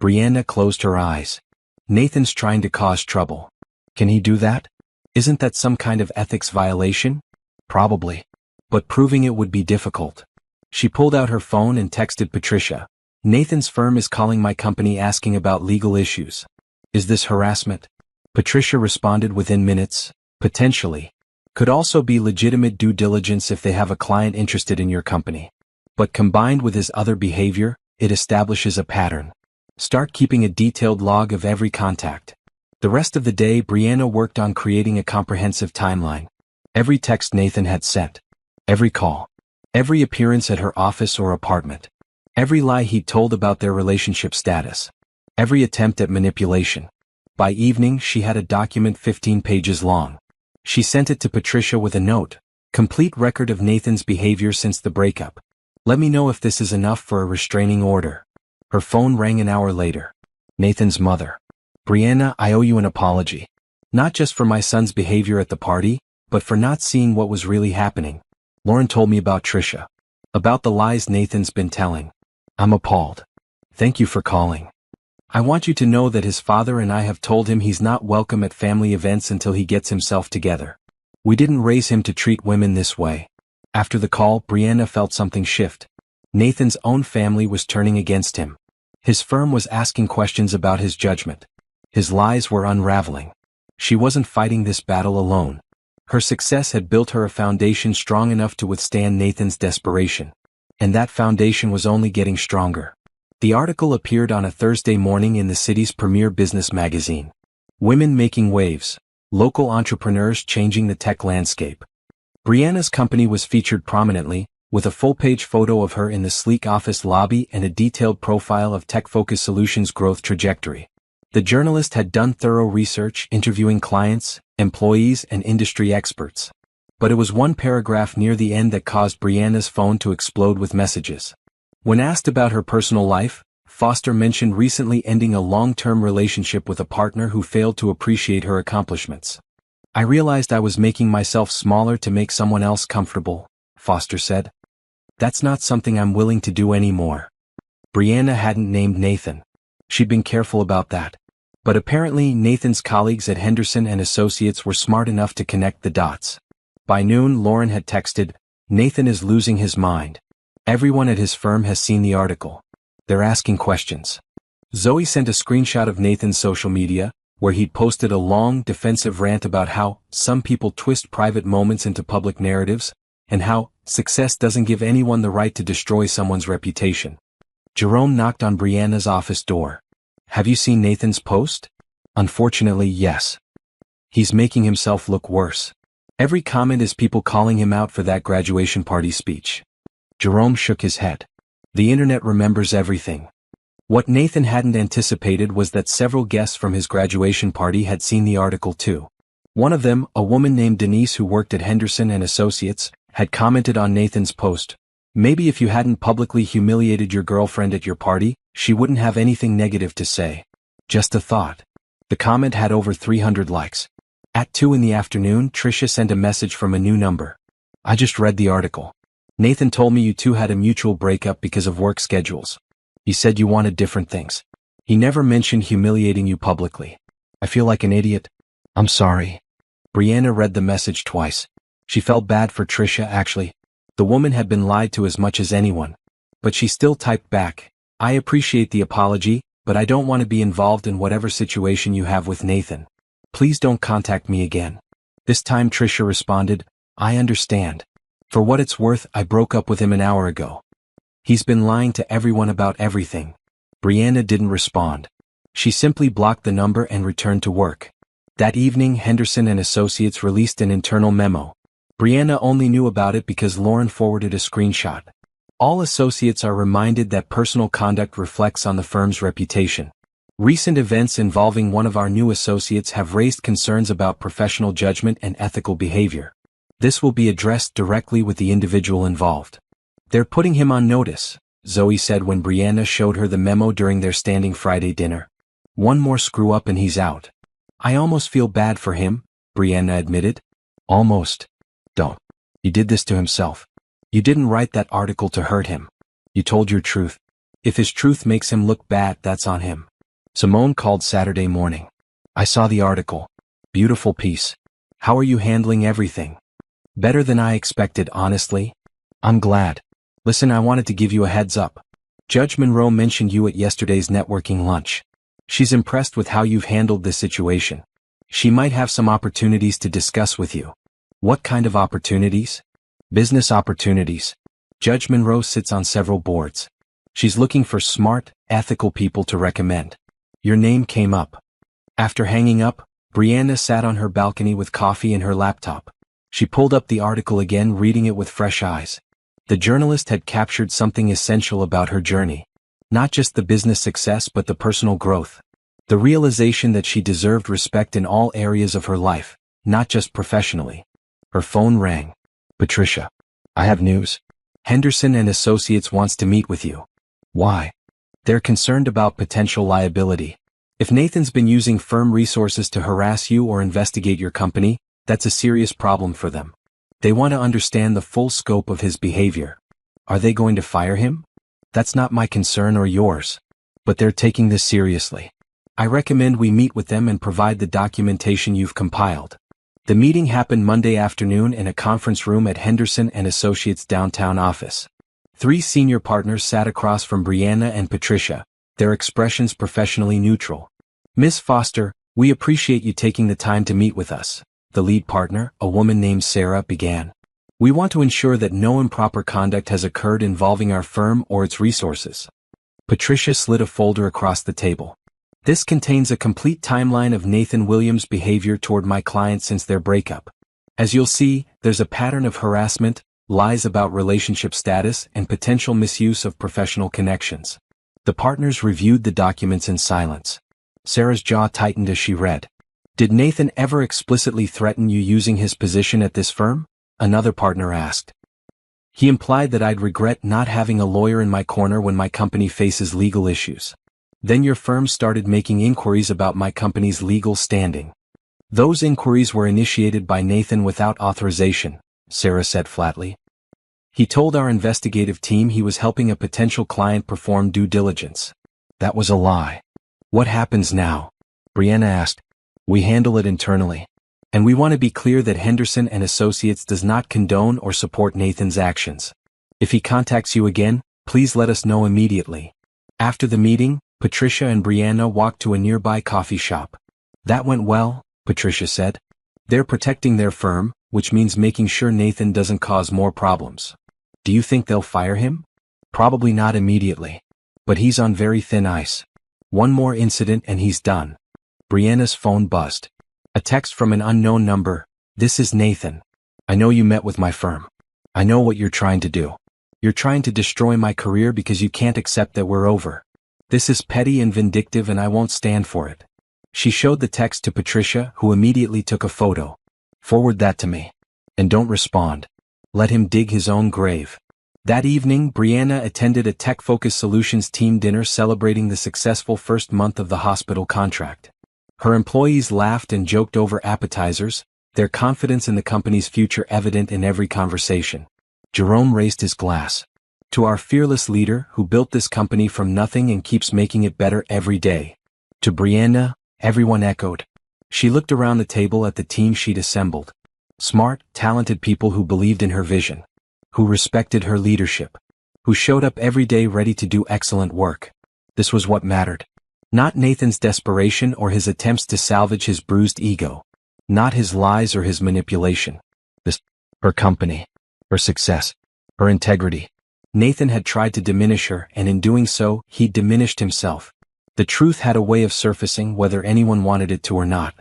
[SPEAKER 1] Brianna closed her eyes. Nathan's trying to cause trouble. Can he do that? Isn't that some kind of ethics violation? Probably. But proving it would be difficult. She pulled out her phone and texted Patricia. Nathan's firm is calling my company asking about legal issues. Is this harassment? Patricia responded within minutes. Potentially. Could also be legitimate due diligence if they have a client interested in your company. But combined with his other behavior, it establishes a pattern. Start keeping a detailed log of every contact. The rest of the day, Brianna worked on creating a comprehensive timeline. Every text Nathan had sent. Every call. Every appearance at her office or apartment. Every lie he'd told about their relationship status. Every attempt at manipulation. By evening, she had a document 15 pages long. She sent it to Patricia with a note. Complete record of Nathan's behavior since the breakup. Let me know if this is enough for a restraining order. Her phone rang an hour later. Nathan's mother. Brianna, I owe you an apology. Not just for my son's behavior at the party, but for not seeing what was really happening. Lauren told me about Trisha. About the lies Nathan's been telling. I'm appalled. Thank you for calling. I want you to know that his father and I have told him he's not welcome at family events until he gets himself together. We didn't raise him to treat women this way. After the call, Brianna felt something shift. Nathan's own family was turning against him. His firm was asking questions about his judgment. His lies were unraveling. She wasn't fighting this battle alone. Her success had built her a foundation strong enough to withstand Nathan's desperation. And that foundation was only getting stronger. The article appeared on a Thursday morning in the city's premier business magazine. Women Making Waves. Local Entrepreneurs Changing the Tech Landscape. Brianna's company was featured prominently, with a full-page photo of her in the sleek office lobby and a detailed profile of Tech Focus Solutions' growth trajectory. The journalist had done thorough research, interviewing clients, employees, and industry experts. But it was one paragraph near the end that caused Brianna's phone to explode with messages. When asked about her personal life, Foster mentioned recently ending a long-term relationship with a partner who failed to appreciate her accomplishments. "I realized I was making myself smaller to make someone else comfortable," Foster said. "That's not something I'm willing to do anymore." Brianna hadn't named Nathan. She'd been careful about that. But apparently Nathan's colleagues at Henderson and Associates were smart enough to connect the dots. By noon, Lauren had texted, "Nathan is losing his mind. Everyone at his firm has seen the article. They're asking questions." Zoe sent a screenshot of Nathan's social media, where he'd posted a long, defensive rant about how some people twist private moments into public narratives, and how success doesn't give anyone the right to destroy someone's reputation. Jerome knocked on Brianna's office door. "Have you seen Nathan's post?" "Unfortunately, yes. He's making himself look worse. Every comment is people calling him out for that graduation party speech." Jerome shook his head. The internet remembers everything. What Nathan hadn't anticipated was that several guests from his graduation party had seen the article too. One of them, a woman named Denise who worked at Henderson and Associates, had commented on Nathan's post, "Maybe if you hadn't publicly humiliated your girlfriend at your party, she wouldn't have anything negative to say. Just a thought." The comment had over 300 likes. At 2 in the afternoon, Tricia sent a message from a new number. "I just read the article. Nathan told me you two had a mutual breakup because of work schedules. He said you wanted different things. He never mentioned humiliating you publicly. I feel like an idiot. I'm sorry." Brianna read the message twice. She felt bad for Tricia actually. The woman had been lied to as much as anyone. But she still typed back, "I appreciate the apology, but I don't want to be involved in whatever situation you have with Nathan. Please don't contact me again." This time Tricia responded, "I understand. For what it's worth, I broke up with him an hour ago. He's been lying to everyone about everything." Brianna didn't respond. She simply blocked the number and returned to work. That evening, Henderson and Associates released an internal memo. Brianna only knew about it because Lauren forwarded a screenshot. All associates are reminded that personal conduct reflects on the firm's reputation. Recent events involving one of our new associates have raised concerns about professional judgment and ethical behavior. This will be addressed directly with the individual involved. They're putting him on notice, Zoe said when Brianna showed her the memo during their standing Friday dinner. "One more screw up and he's out." "I almost feel bad for him," Brianna admitted. "Almost. Don't. He did this to himself. You didn't write that article to hurt him. You told your truth. If his truth makes him look bad, that's on him." Simone called Saturday morning. "I saw the article. Beautiful piece. How are you handling everything?" "Better than I expected, honestly." "I'm glad. Listen, I wanted to give you a heads up. Judge Monroe mentioned you at yesterday's networking lunch. She's impressed with how you've handled this situation. She might have some opportunities to discuss with you." "What kind of opportunities?" "Business opportunities. Judge Monroe sits on several boards. She's looking for smart, ethical people to recommend. Your name came up." After hanging up, Brianna sat on her balcony with coffee and her laptop. She pulled up the article again, reading it with fresh eyes. The journalist had captured something essential about her journey. Not just the business success but the personal growth. The realization that she deserved respect in all areas of her life, not just professionally. Her phone rang. "Patricia, I have news. Henderson and Associates wants to meet with you." "Why?" "They're concerned about potential liability. If Nathan's been using firm resources to harass you or investigate your company, that's a serious problem for them. They want to understand the full scope of his behavior." "Are they going to fire him?" "That's not my concern or yours. But they're taking this seriously. I recommend we meet with them and provide the documentation you've compiled." The meeting happened Monday afternoon in a conference room at Henderson and Associates' downtown office. 3 senior partners sat across from Brianna and Patricia, their expressions professionally neutral. "Miss Foster, we appreciate you taking the time to meet with us," the lead partner, a woman named Sarah, began. "We want to ensure that no improper conduct has occurred involving our firm or its resources." Patricia slid a folder across the table. "This contains a complete timeline of Nathan Williams' behavior toward my client since their breakup. As you'll see, there's a pattern of harassment, lies about relationship status, and potential misuse of professional connections." The partners reviewed the documents in silence. Sarah's jaw tightened as she read. Did Nathan ever explicitly threaten you using his position at this firm? Another partner asked. He implied that I'd regret not having a lawyer in my corner when my company faces legal issues. Then your firm started making inquiries about my company's legal standing. Those inquiries were initiated by Nathan without authorization, Sarah said flatly. He told our investigative team he was helping a potential client perform due diligence. That was a lie. What happens now? Brianna asked. We handle it internally. And we want to be clear that Henderson and Associates does not condone or support Nathan's actions. If he contacts you again, please let us know immediately. After the meeting, Patricia and Brianna walked to a nearby coffee shop. That went well, Patricia said. They're protecting their firm, which means making sure Nathan doesn't cause more problems. Do you think they'll fire him? Probably not immediately. But he's on very thin ice. One more incident and he's done. Brianna's phone buzzed. A text from an unknown number. This is Nathan. I know you met with my firm. I know what you're trying to do. You're trying to destroy my career because you can't accept that we're over. This is petty and vindictive and I won't stand for it. She showed the text to Patricia, who immediately took a photo. Forward that to me. And don't respond. Let him dig his own grave. That evening, Brianna attended a Tech Focus Solutions team dinner celebrating the successful first month of the hospital contract. Her employees laughed and joked over appetizers, their confidence in the company's future evident in every conversation. Jerome raised his glass. To our fearless leader who built this company from nothing and keeps making it better every day. To Brianna, everyone echoed. She looked around the table at the team she'd assembled. Smart, talented people who believed in her vision. Who respected her leadership. Who showed up every day ready to do excellent work. This was what mattered. Not Nathan's desperation or his attempts to salvage his bruised ego. Not his lies or his manipulation. Her company. Her success. Her integrity. Nathan had tried to diminish her, and in doing so, he'd diminished himself. The truth had a way of surfacing whether anyone wanted it to or not.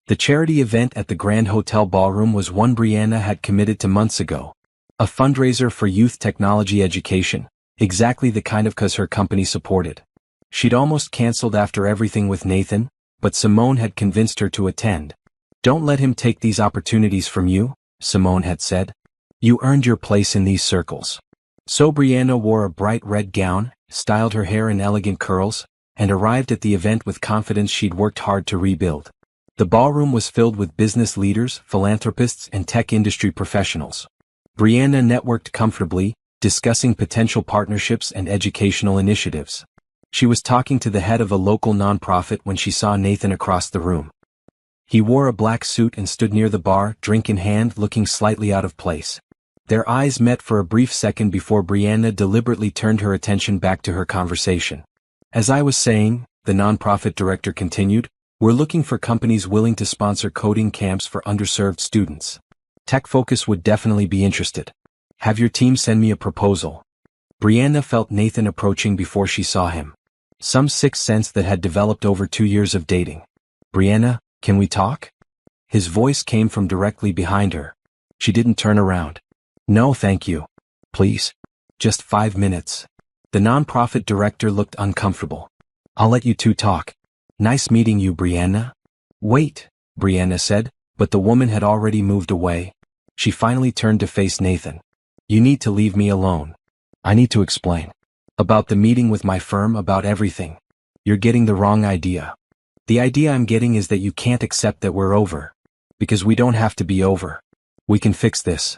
[SPEAKER 1] The charity event at the Grand Hotel Ballroom was one Brianna had committed to months ago. A fundraiser for youth technology education, exactly the kind of cause her company supported. She'd almost canceled after everything with Nathan, but Simone had convinced her to attend. Don't let him take these opportunities from you, Simone had said. You earned your place in these circles. So Brianna wore a bright red gown, styled her hair in elegant curls, and arrived at the event with confidence she'd worked hard to rebuild. The ballroom was filled with business leaders, philanthropists, and tech industry professionals. Brianna networked comfortably, discussing potential partnerships and educational initiatives. She was talking to the head of a local nonprofit when she saw Nathan across the room. He wore a black suit and stood near the bar, drink in hand, looking slightly out of place. Their eyes met for a brief second before Brianna deliberately turned her attention back to her conversation. As I was saying, the nonprofit director continued, we're looking for companies willing to sponsor coding camps for underserved students. Tech Focus would definitely be interested. Have your team send me a proposal. Brianna felt Nathan approaching before she saw him. Some sixth sense that had developed over 2 years of dating. Brianna, can we talk? His voice came from directly behind her. She didn't turn around. No, thank you. Please. Just 5 minutes. The nonprofit director looked uncomfortable. I'll let you two talk. Nice meeting you, Brianna. Wait, Brianna said, but the woman had already moved away. She finally turned to face Nathan. You need to leave me alone. I need to explain. About the meeting with my firm, about everything. You're getting the wrong idea. The idea I'm getting is that you can't accept that we're over. Because we don't have to be over. We can fix this.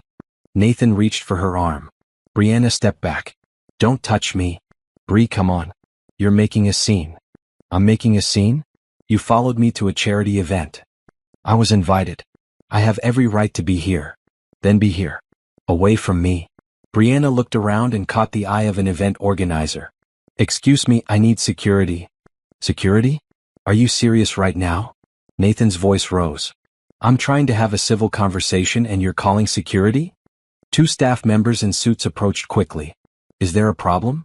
[SPEAKER 1] Nathan reached for her arm. Brianna stepped back. Don't touch me. Bree, come on. You're making a scene. I'm making a scene? You followed me to a charity event. I was invited. I have every right to be here. Then be here. Away from me. Brianna looked around and caught the eye of an event organizer. Excuse me, I need security. Security? Are you serious right now? Nathan's voice rose. I'm trying to have a civil conversation and you're calling security? 2 staff members in suits approached quickly. Is there a problem?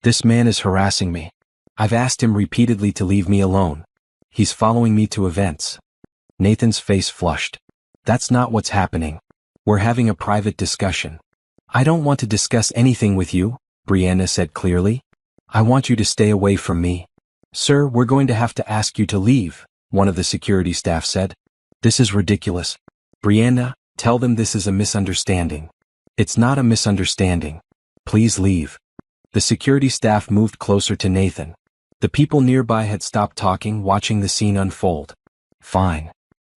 [SPEAKER 1] This man is harassing me. I've asked him repeatedly to leave me alone. He's following me to events. Nathan's face flushed. That's not what's happening. We're having a private discussion. I don't want to discuss anything with you, Brianna said clearly. I want you to stay away from me. "Sir, we're going to have to ask you to leave," one of the security staff said. "This is ridiculous. Brianna, tell them this is a misunderstanding." "It's not a misunderstanding. Please leave." The security staff moved closer to Nathan. The people nearby had stopped talking, watching the scene unfold. "Fine."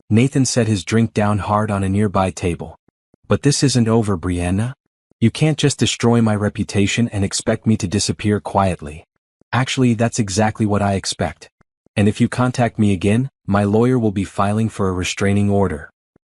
[SPEAKER 1] Nathan set his drink down hard on a nearby table. "But this isn't over, Brianna. You can't just destroy my reputation and expect me to disappear quietly. Actually, that's exactly what I expect. And if you contact me again, my lawyer will be filing for a restraining order."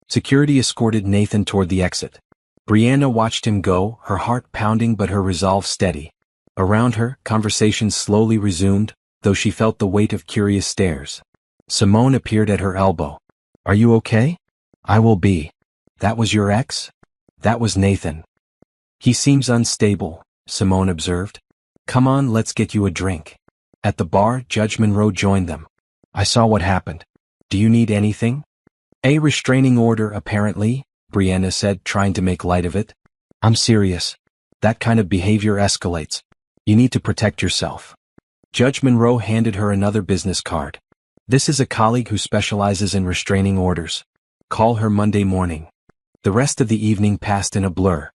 [SPEAKER 1] Security escorted Nathan toward the exit. Brianna watched him go, her heart pounding but her resolve steady. Around her, conversation slowly resumed, though she felt the weight of curious stares. Simone appeared at her elbow. "Are you okay?" "I will be." "That was your ex?" "That was Nathan." "He seems unstable," Simone observed. "Come on, let's get you a drink." At the bar, Judge Monroe joined them. "I saw what happened. Do you need anything?" "A restraining order, apparently," Brianna said, trying to make light of it. "I'm serious. That kind of behavior escalates. You need to protect yourself." Judge Monroe handed her another business card. "This is a colleague who specializes in restraining orders. Call her Monday morning." The rest of the evening passed in a blur.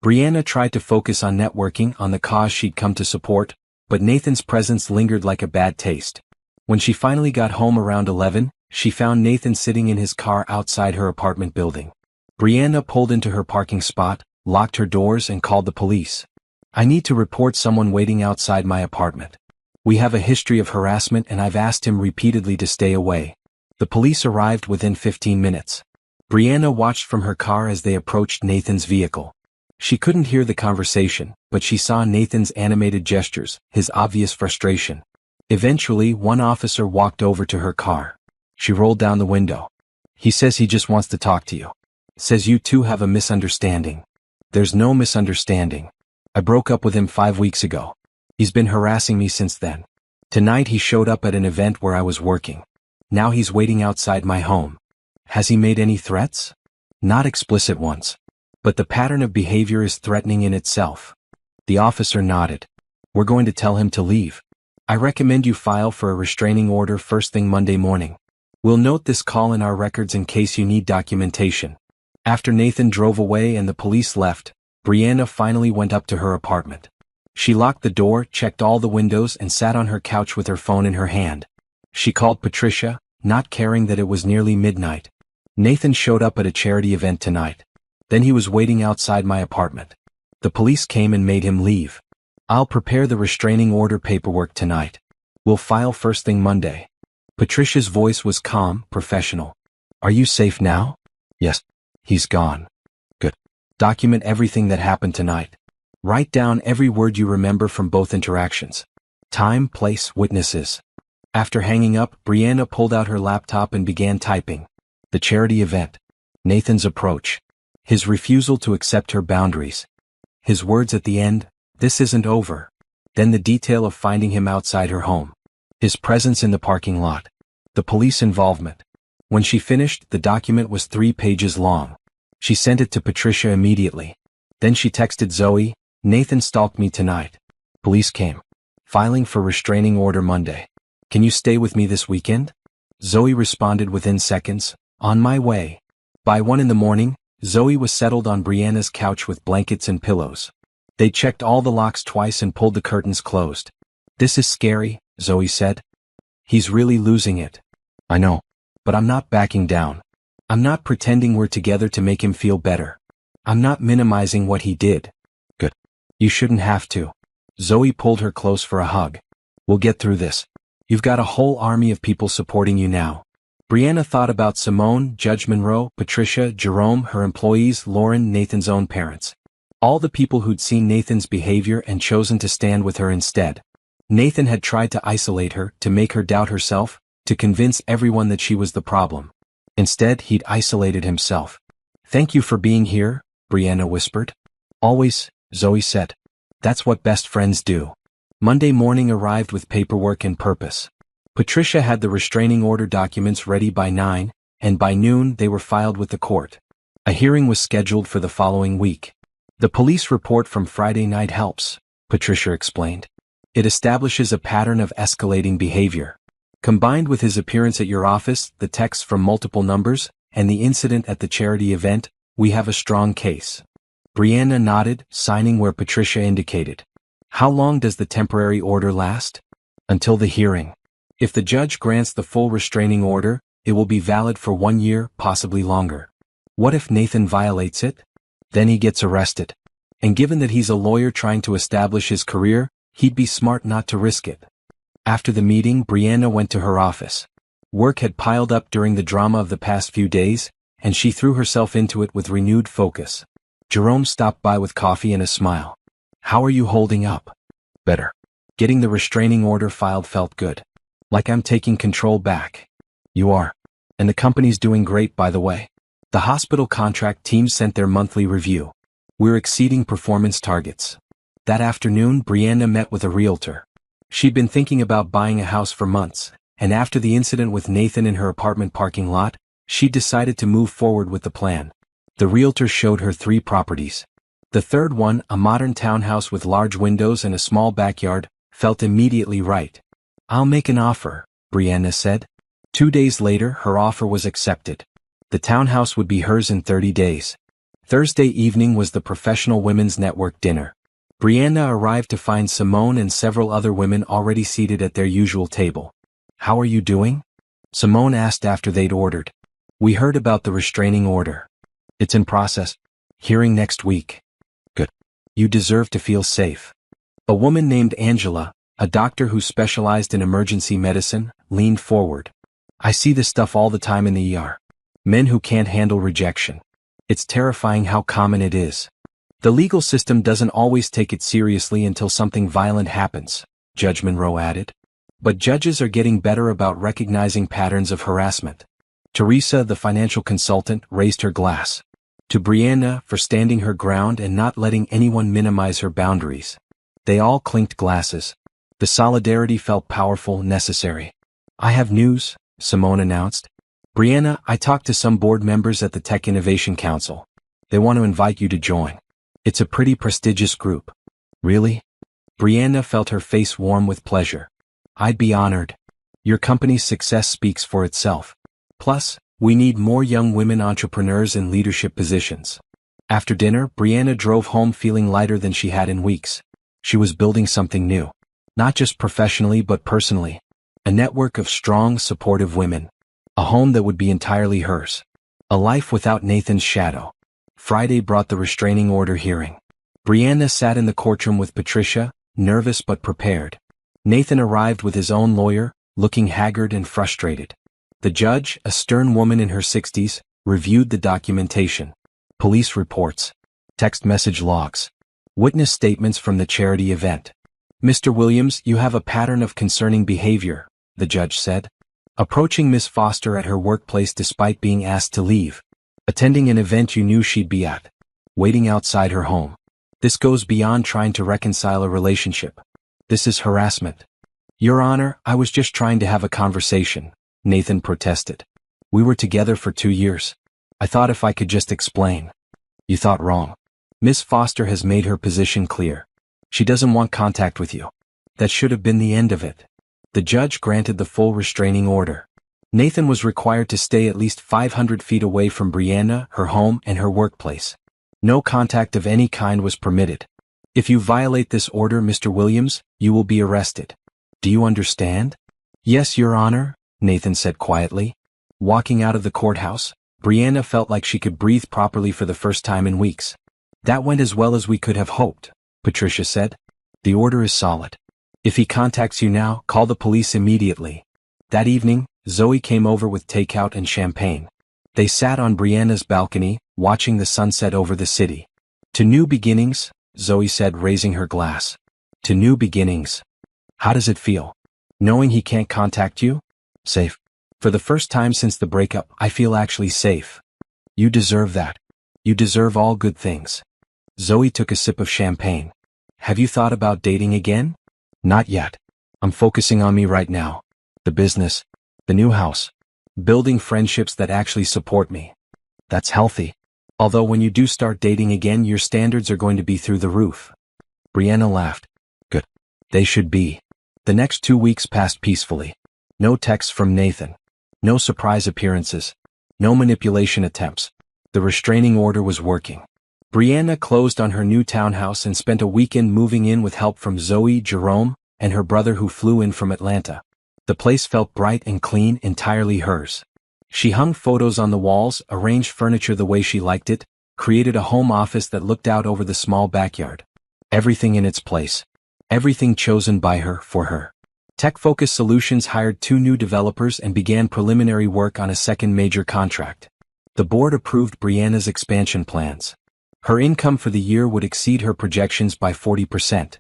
[SPEAKER 1] Brianna tried to focus on networking on the cause she'd come to support, but Nathan's presence lingered like a bad taste. When she finally got home around 11, she found Nathan sitting in his car outside her apartment building. Brianna pulled into her parking spot, locked her doors and called the police. "I need to report someone waiting outside my apartment. We have a history of harassment and I've asked him repeatedly to stay away." The police arrived within 15 minutes. Brianna watched from her car as they approached Nathan's vehicle. She couldn't hear the conversation, but she saw Nathan's animated gestures, his obvious frustration. Eventually, one officer walked over to her car. She rolled down the window. "He says he just wants to talk to you. Says you two have a misunderstanding." "There's no misunderstanding. I broke up with him 5 weeks ago. He's been harassing me since then. Tonight he showed up at an event where I was working. Now he's waiting outside my home." "Has he made any threats?" "Not explicit ones. But the pattern of behavior is threatening in itself." The officer nodded. "We're going to tell him to leave. I recommend you file for a restraining order first thing Monday morning. We'll note this call in our records in case you need documentation." After Nathan drove away and the police left, Brianna finally went up to her apartment. She locked the door, checked all the windows and sat on her couch with her phone in her hand. She called Patricia, not caring that it was nearly midnight. "Nathan showed up at a charity event tonight. Then he was waiting outside my apartment. The police came and made him leave. I'll prepare the restraining order paperwork tonight. We'll file first thing Monday." Patricia's voice was calm, professional. "Are you safe now?" "Yes. He's gone." "Good. Document everything that happened tonight. Write down every word you remember from both interactions. Time, place, witnesses." After hanging up, Brianna pulled out her laptop and began typing. The charity event. Nathan's approach. His refusal to accept her boundaries. His words at the end, "This isn't over." Then the detail of finding him outside her home. His presence in the parking lot. The police involvement. When she finished, the document was 3 pages long. She sent it to Patricia immediately. Then she texted Zoe, "Nathan stalked me tonight. Police came. Filing for restraining order Monday. Can you stay with me this weekend?" Zoe responded within seconds, "On my way." By 1 in the morning, Zoe was settled on Brianna's couch with blankets and pillows. They checked all the locks twice and pulled the curtains closed. "This is scary," Zoe said. "He's really losing it." "I know. But I'm not backing down. I'm not pretending we're together to make him feel better. I'm not minimizing what he did." "Good. You shouldn't have to." Zoe pulled her close for a hug. "We'll get through this. You've got a whole army of people supporting you now." Brianna thought about Simone, Judge Monroe, Patricia, Jerome, her employees, Lauren, Nathan's own parents. All the people who'd seen Nathan's behavior and chosen to stand with her instead. Nathan had tried to isolate her, to make her doubt herself, to convince everyone that she was the problem. Instead, he'd isolated himself. "Thank you for being here," Brianna whispered. "Always," Zoe said. "That's what best friends do." Monday morning arrived with paperwork and purpose. Patricia had the restraining order documents ready by 9, and by noon they were filed with the court. A hearing was scheduled for the following week. "The police report from Friday night helps," Patricia explained. It establishes a pattern of escalating behavior. Combined with his appearance at your office, the texts from multiple numbers, and the incident at the charity event, we have a strong case. Brianna nodded, signing where Patricia indicated. How long does the temporary order last? Until the hearing. If the judge grants the full restraining order, it will be valid for 1 year, possibly longer. What if Nathan violates it? Then he gets arrested. And given that he's a lawyer trying to establish his career, he'd be smart not to risk it. After the meeting, Brianna went to her office. Work had piled up during the drama of the past few days, and she threw herself into it with renewed focus. Jerome stopped by with coffee and a smile. How are you holding up? Better. Getting the restraining order filed felt good. Like I'm taking control back. You are. And the company's doing great, by the way. The hospital contract team sent their monthly review. We're exceeding performance targets. That afternoon, Brianna met with a realtor. She'd been thinking about buying a house for months, and after the incident with Nathan in her apartment parking lot, she decided to move forward with the plan. The realtor showed her 3 properties. The third one, a modern townhouse with large windows and a small backyard, felt immediately right. I'll make an offer, Brianna said. 2 days later, her offer was accepted. The townhouse would be hers in 30 days. Thursday evening was the Professional Women's Network dinner. Brianna arrived to find Simone and several other women already seated at their usual table. How are you doing? Simone asked after they'd ordered. We heard about the restraining order. It's in process. Hearing next week. Good. You deserve to feel safe. A woman named Angela, a doctor who specialized in emergency medicine, leaned forward. I see this stuff all the time in the ER. Men who can't handle rejection. It's terrifying how common it is. The legal system doesn't always take it seriously until something violent happens, Judge Monroe added. But judges are getting better about recognizing patterns of harassment. Teresa, the financial consultant, raised her glass. To Brianna for standing her ground and not letting anyone minimize her boundaries. They all clinked glasses. The solidarity felt powerful, necessary. I have news, Simone announced. Brianna, I talked to some board members at the Tech Innovation Council. They want to invite you to join. It's a pretty prestigious group. Really? Brianna felt her face warm with pleasure. I'd be honored. Your company's success speaks for itself. Plus, we need more young women entrepreneurs in leadership positions. After dinner, Brianna drove home feeling lighter than she had in weeks. She was building something new. Not just professionally but personally. A network of strong, supportive women. A home that would be entirely hers. A life without Nathan's shadow. Friday brought the restraining order hearing. Brianna sat in the courtroom with Patricia, nervous but prepared. Nathan arrived with his own lawyer, looking haggard and frustrated. The judge, a stern woman in her 60s, reviewed the documentation. Police reports. Text message logs. Witness statements from the charity event. Mr. Williams, you have a pattern of concerning behavior, the judge said. Approaching Miss Foster at her workplace despite being asked to leave. Attending an event you knew she'd be at. Waiting outside her home. This goes beyond trying to reconcile a relationship. This is harassment. Your Honor, I was just trying to have a conversation, Nathan protested. We were together for 2 years. I thought if I could just explain. You thought wrong. Miss Foster has made her position clear. She doesn't want contact with you. That should have been the end of it. The judge granted the full restraining order. Nathan was required to stay at least 500 feet away from Brianna, her home, and her workplace. No contact of any kind was permitted. If you violate this order, Mr. Williams, you will be arrested. Do you understand? Yes, Your Honor, Nathan said quietly. Walking out of the courthouse, Brianna felt like she could breathe properly for the first time in weeks. That went as well as we could have hoped, Patricia said. The order is solid. If he contacts you now, call the police immediately. That evening, Zoe came over with takeout and champagne. They sat on Brianna's balcony, watching the sunset over the city. To new beginnings, Zoe said, raising her glass. To new beginnings. How does it feel? Knowing he can't contact you? Safe. For the first time since the breakup, I feel actually safe. You deserve that. You deserve all good things. Zoe took a sip of champagne. Have you thought about dating again? Not yet. I'm focusing on me right now. The business. The new house. Building friendships that actually support me. That's healthy. Although when you do start dating again, your standards are going to be through the roof. Brianna laughed. Good. They should be. The next 2 weeks passed peacefully. No texts from Nathan. No surprise appearances. No manipulation attempts. The restraining order was working. Brianna closed on her new townhouse and spent a weekend moving in with help from Zoe, Jerome, and her brother who flew in from Atlanta. The place felt bright and clean, entirely hers. She hung photos on the walls, arranged furniture the way she liked it, created a home office that looked out over the small backyard. Everything in its place. Everything chosen by her, for her. Tech Focus Solutions hired 2 new developers and began preliminary work on a second major contract. The board approved Brianna's expansion plans. Her income for the year would exceed her projections by 40%.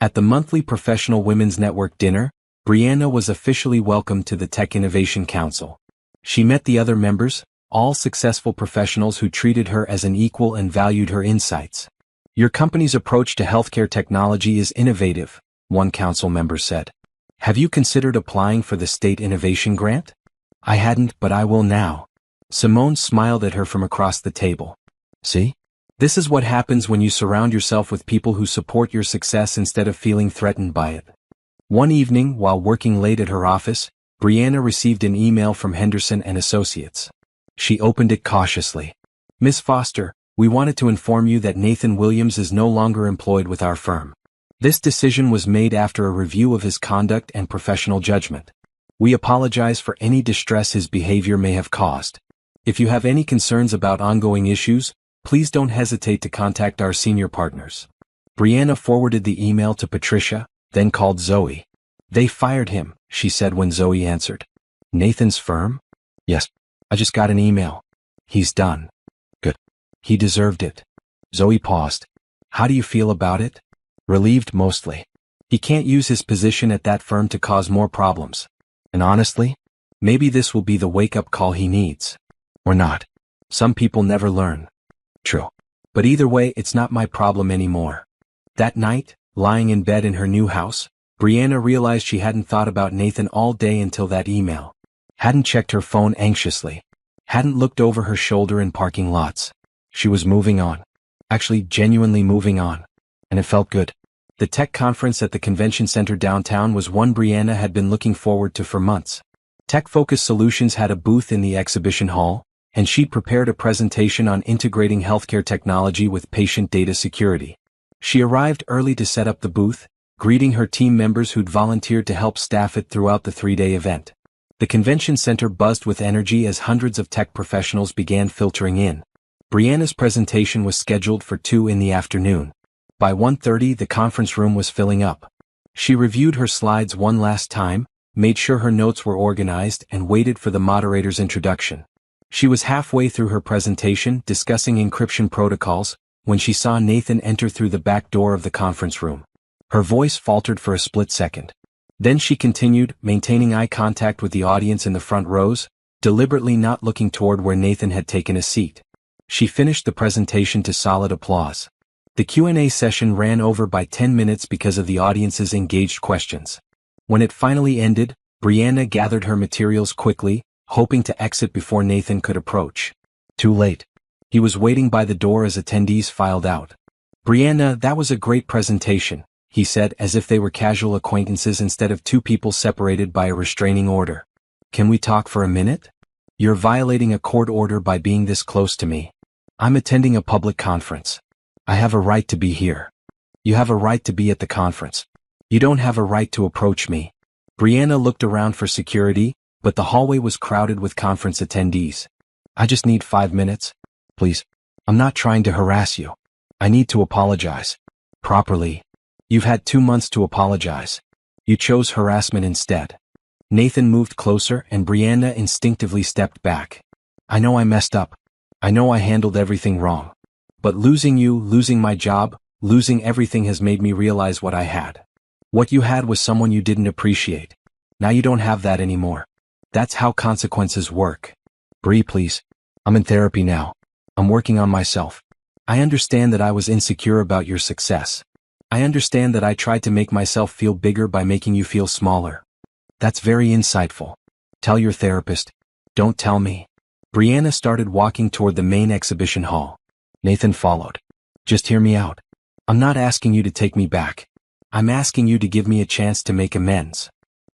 [SPEAKER 1] At the monthly Professional Women's Network dinner, Brianna was officially welcomed to the Tech Innovation Council. She met the other members, all successful professionals who treated her as an equal and valued her insights. "Your company's approach to healthcare technology is innovative," one council member said. "Have you considered applying for the state innovation grant?" "I hadn't, but I will now." Simone smiled at her from across the table. "See? This is what happens when you surround yourself with people who support your success instead of feeling threatened by it." One evening, while working late at her office, Brianna received an email from Henderson and Associates. She opened it cautiously. "Miss Foster, we wanted to inform you that Nathan Williams is no longer employed with our firm. This decision was made after a review of his conduct and professional judgment. We apologize for any distress his behavior may have caused. If you have any concerns about ongoing issues, please don't hesitate to contact our senior partners." Brianna forwarded the email to Patricia, then called Zoe. "They fired him," she said when Zoe answered. "Nathan's firm?" "Yes. I just got an email. He's done." "Good. He deserved it." Zoe paused. "How do you feel about it?" "Relieved mostly. He can't use his position at that firm to cause more problems. And honestly, maybe this will be the wake-up call he needs. Or not. Some people never learn." "True. But either way, it's not my problem anymore." That night, lying in bed in her new house, Brianna realized she hadn't thought about Nathan all day until that email. Hadn't checked her phone anxiously. Hadn't looked over her shoulder in parking lots. She was moving on. Actually, genuinely moving on. And it felt good. The tech conference at the convention center downtown was one Brianna had been looking forward to for months. Tech Focus Solutions had a booth in the exhibition hall, and she'd prepared a presentation on integrating healthcare technology with patient data security. She arrived early to set up the booth, greeting her team members who'd volunteered to help staff it throughout the 3-day event. The convention center buzzed with energy as hundreds of tech professionals began filtering in. Brianna's presentation was scheduled for 2 in the afternoon. By 1:30, the conference room was filling up. She reviewed her slides one last time, made sure her notes were organized, and waited for the moderator's introduction. She was halfway through her presentation, discussing encryption protocols, when she saw Nathan enter through the back door of the conference room. Her voice faltered for a split second. Then she continued, maintaining eye contact with the audience in the front rows, deliberately not looking toward where Nathan had taken a seat. She finished the presentation to solid applause. The Q&A session ran over by 10 minutes because of the audience's engaged questions. When it finally ended, Brianna gathered her materials quickly, hoping to exit before Nathan could approach. Too late. He was waiting by the door as attendees filed out. "Brianna, that was a great presentation," he said, as if they were casual acquaintances instead of 2 people separated by a restraining order. "Can we talk for a minute? You're violating a court order by being this close to me. I'm attending a public conference. I have a right to be here. You have a right to be at the conference. You don't have a right to approach me." Brianna looked around for security, but the hallway was crowded with conference attendees. "I just need 5 minutes. Please. I'm not trying to harass you. I need to apologize. Properly. You've had 2 months to apologize. You chose harassment instead." Nathan moved closer and Brianna instinctively stepped back. "I know I messed up. I know I handled everything wrong. But losing you, losing my job, losing everything has made me realize what I had. What you had was someone you didn't appreciate. Now you don't have that anymore. That's how consequences work. Bri, please. I'm in therapy now. I'm working on myself. I understand that I was insecure about your success. I understand that I tried to make myself feel bigger by making you feel smaller. That's very insightful. Tell your therapist. Don't tell me." Brianna started walking toward the main exhibition hall. Nathan followed. "Just hear me out. I'm not asking you to take me back. I'm asking you to give me a chance to make amends.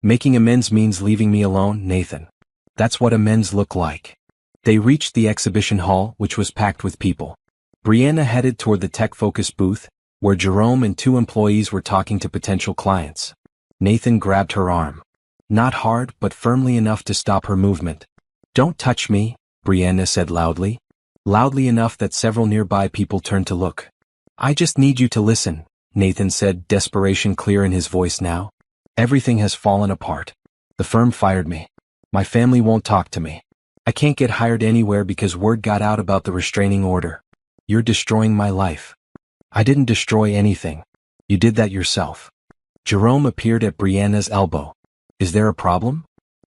[SPEAKER 1] Making amends means leaving me alone, Nathan. That's what amends look like. They reached the exhibition hall, which was packed with people. Brianna headed toward the tech focus booth, where Jerome and 2 employees were talking to potential clients. Nathan grabbed her arm. Not hard, but firmly enough to stop her movement. Don't touch me, Brianna said loudly. Loudly enough that several nearby people turned to look. I just need you to listen, Nathan said, desperation clear in his voice now. Everything has fallen apart. The firm fired me. My family won't talk to me. I can't get hired anywhere because word got out about the restraining order. You're destroying my life. I didn't destroy anything. You did that yourself. Jerome appeared at Brianna's elbow. Is there a problem?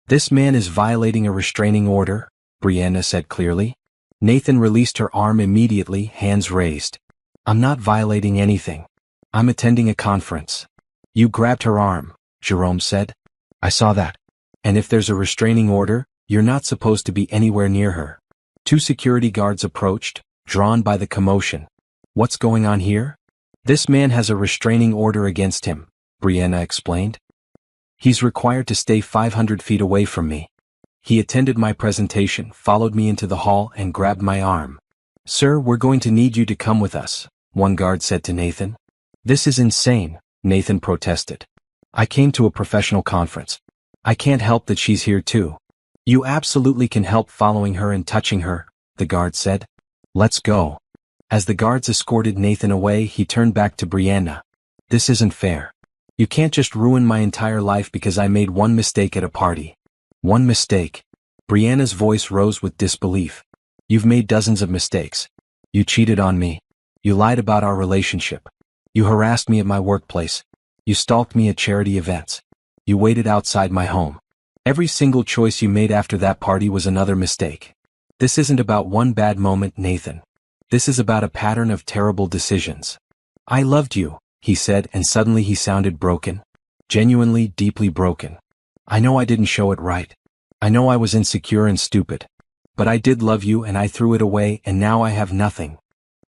[SPEAKER 1] This man is violating a restraining order, Brianna said clearly. Nathan released her arm immediately, hands raised. I'm not violating anything. I'm attending a conference. You grabbed her arm, Jerome said. I saw that. And if there's a restraining order, you're not supposed to be anywhere near her. 2 security guards approached, drawn by the commotion. What's going on here? This man has a restraining order against him, Brianna explained. He's required to stay 500 feet away from me. He attended my presentation, followed me into the hall, and grabbed my arm. Sir, we're going to need you to come with us, one guard said to Nathan. This is insane, Nathan protested. I came to a professional conference. I can't help that she's here too. You absolutely can help following her and touching her, the guard said. Let's go. As the guards escorted Nathan away, he turned back to Brianna. This isn't fair. You can't just ruin my entire life because I made one mistake at a party. One mistake. Brianna's voice rose with disbelief. You've made dozens of mistakes. You cheated on me. You lied about our relationship. You harassed me at my workplace. You stalked me at charity events. You waited outside my home. Every single choice you made after that party was another mistake. This isn't about one bad moment, Nathan. This is about a pattern of terrible decisions. I loved you, he said, and suddenly he sounded broken. Genuinely, deeply broken. I know I didn't show it right. I know I was insecure and stupid. But I did love you and I threw it away and now I have nothing.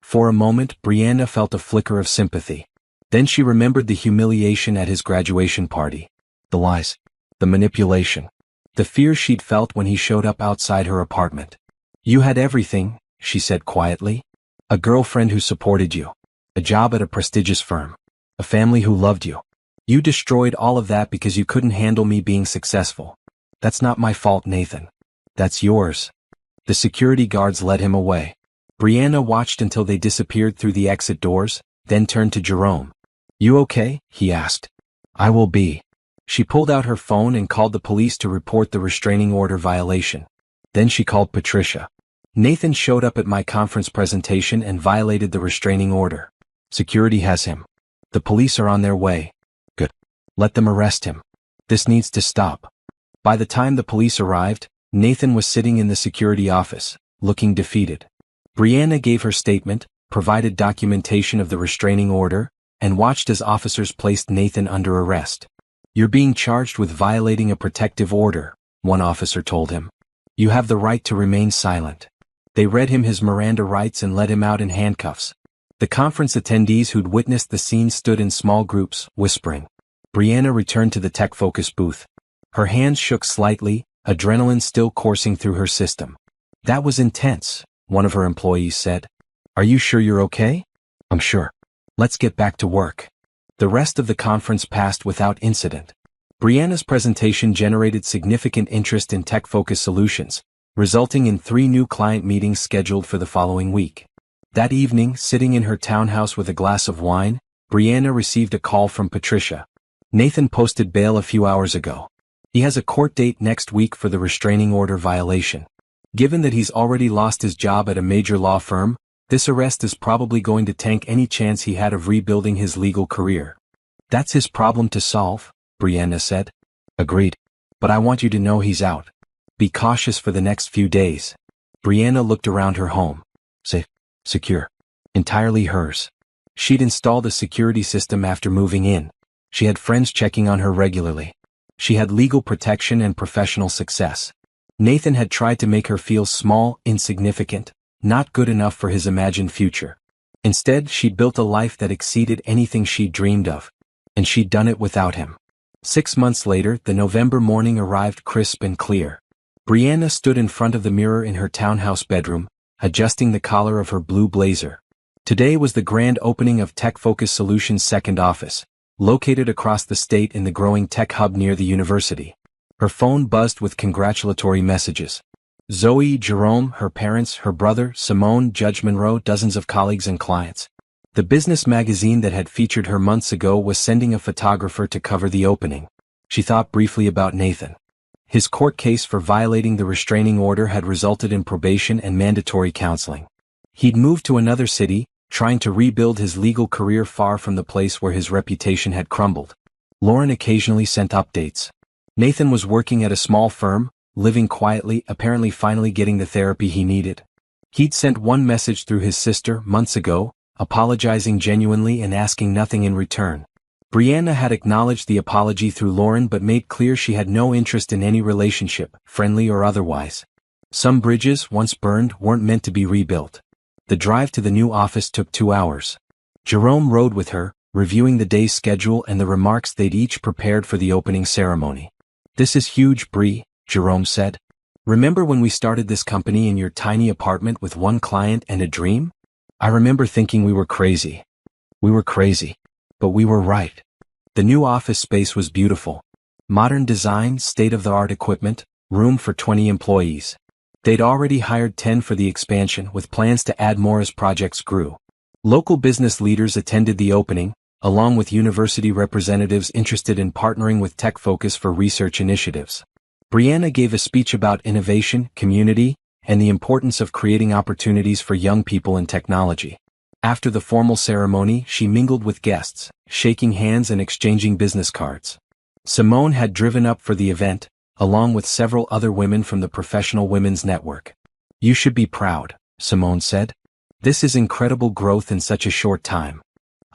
[SPEAKER 1] For a moment, Brianna felt a flicker of sympathy. Then she remembered the humiliation at his graduation party. The lies. The manipulation. The fear she'd felt when he showed up outside her apartment. You had everything, she said quietly. A girlfriend who supported you. A job at a prestigious firm. A family who loved you. You destroyed all of that because you couldn't handle me being successful. That's not my fault, Nathan. That's yours. The security guards led him away. Brianna watched until they disappeared through the exit doors, then turned to Jerome. You okay? He asked. I will be. She pulled out her phone and called the police to report the restraining order violation. Then she called Patricia. Nathan showed up at my conference presentation and violated the restraining order. Security has him. The police are on their way. Good. Let them arrest him. This needs to stop. By the time the police arrived, Nathan was sitting in the security office, looking defeated. Brianna gave her statement, provided documentation of the restraining order, and watched as officers placed Nathan under arrest. You're being charged with violating a protective order, one officer told him. You have the right to remain silent. They read him his Miranda rights and let him out in handcuffs. The conference attendees who'd witnessed the scene stood in small groups, whispering. Brianna returned to the tech focus booth. Her hands shook slightly, adrenaline still coursing through her system. That was intense, one of her employees said. Are you sure you're okay? I'm sure. Let's get back to work. The rest of the conference passed without incident. Brianna's presentation generated significant interest in tech-focused solutions, resulting in 3 new client meetings scheduled for the following week. That evening, sitting in her townhouse with a glass of wine, Brianna received a call from Patricia. Nathan posted bail a few hours ago. He has a court date next week for the restraining order violation. Given that he's already lost his job at a major law firm, this arrest is probably going to tank any chance he had of rebuilding his legal career. That's his problem to solve, Brianna said. Agreed. But I want you to know he's out. Be cautious for the next few days. Brianna looked around her home. Safe. Secure. Entirely hers. She'd installed a security system after moving in. She had friends checking on her regularly. She had legal protection and professional success. Nathan had tried to make her feel small, insignificant, not good enough for his imagined future. Instead, she'd built a life that exceeded anything she'd dreamed of. And she'd done it without him. 6 months later, the November morning arrived crisp and clear. Brianna stood in front of the mirror in her townhouse bedroom, adjusting the collar of her blue blazer. Today was the grand opening of Tech Focus Solutions' second office, located across the state in the growing tech hub near the university. Her phone buzzed with congratulatory messages. Zoe, Jerome, her parents, her brother, Simone, Judge Monroe, dozens of colleagues and clients. The business magazine that had featured her months ago was sending a photographer to cover the opening. She thought briefly about Nathan. His court case for violating the restraining order had resulted in probation and mandatory counseling. He'd moved to another city, trying to rebuild his legal career far from the place where his reputation had crumbled. Lauren occasionally sent updates. Nathan was working at a small firm, living quietly, apparently finally getting the therapy he needed. He'd sent one message through his sister months ago, apologizing genuinely and asking nothing in return. Brianna had acknowledged the apology through Lauren but made clear she had no interest in any relationship, friendly or otherwise. Some bridges, once burned, weren't meant to be rebuilt. The drive to the new office took 2 hours. Jerome rode with her, reviewing the day's schedule and the remarks they'd each prepared for the opening ceremony. "This is huge, Bri," Jerome said. "Remember when we started this company in your tiny apartment with one client and a dream? I remember thinking we were crazy. We were crazy. But we were right." The new office space was beautiful. Modern design, state-of-the-art equipment, room for 20 employees. They'd already hired 10 for the expansion, with plans to add more as projects grew. Local business leaders attended the opening, along with university representatives interested in partnering with Tech Focus for research initiatives. Brianna gave a speech about innovation, community, and the importance of creating opportunities for young people in technology. After the formal ceremony, she mingled with guests, shaking hands and exchanging business cards. Simone had driven up for the event, along with several other women from the Professional Women's Network. "You should be proud," Simone said. "This is incredible growth in such a short time.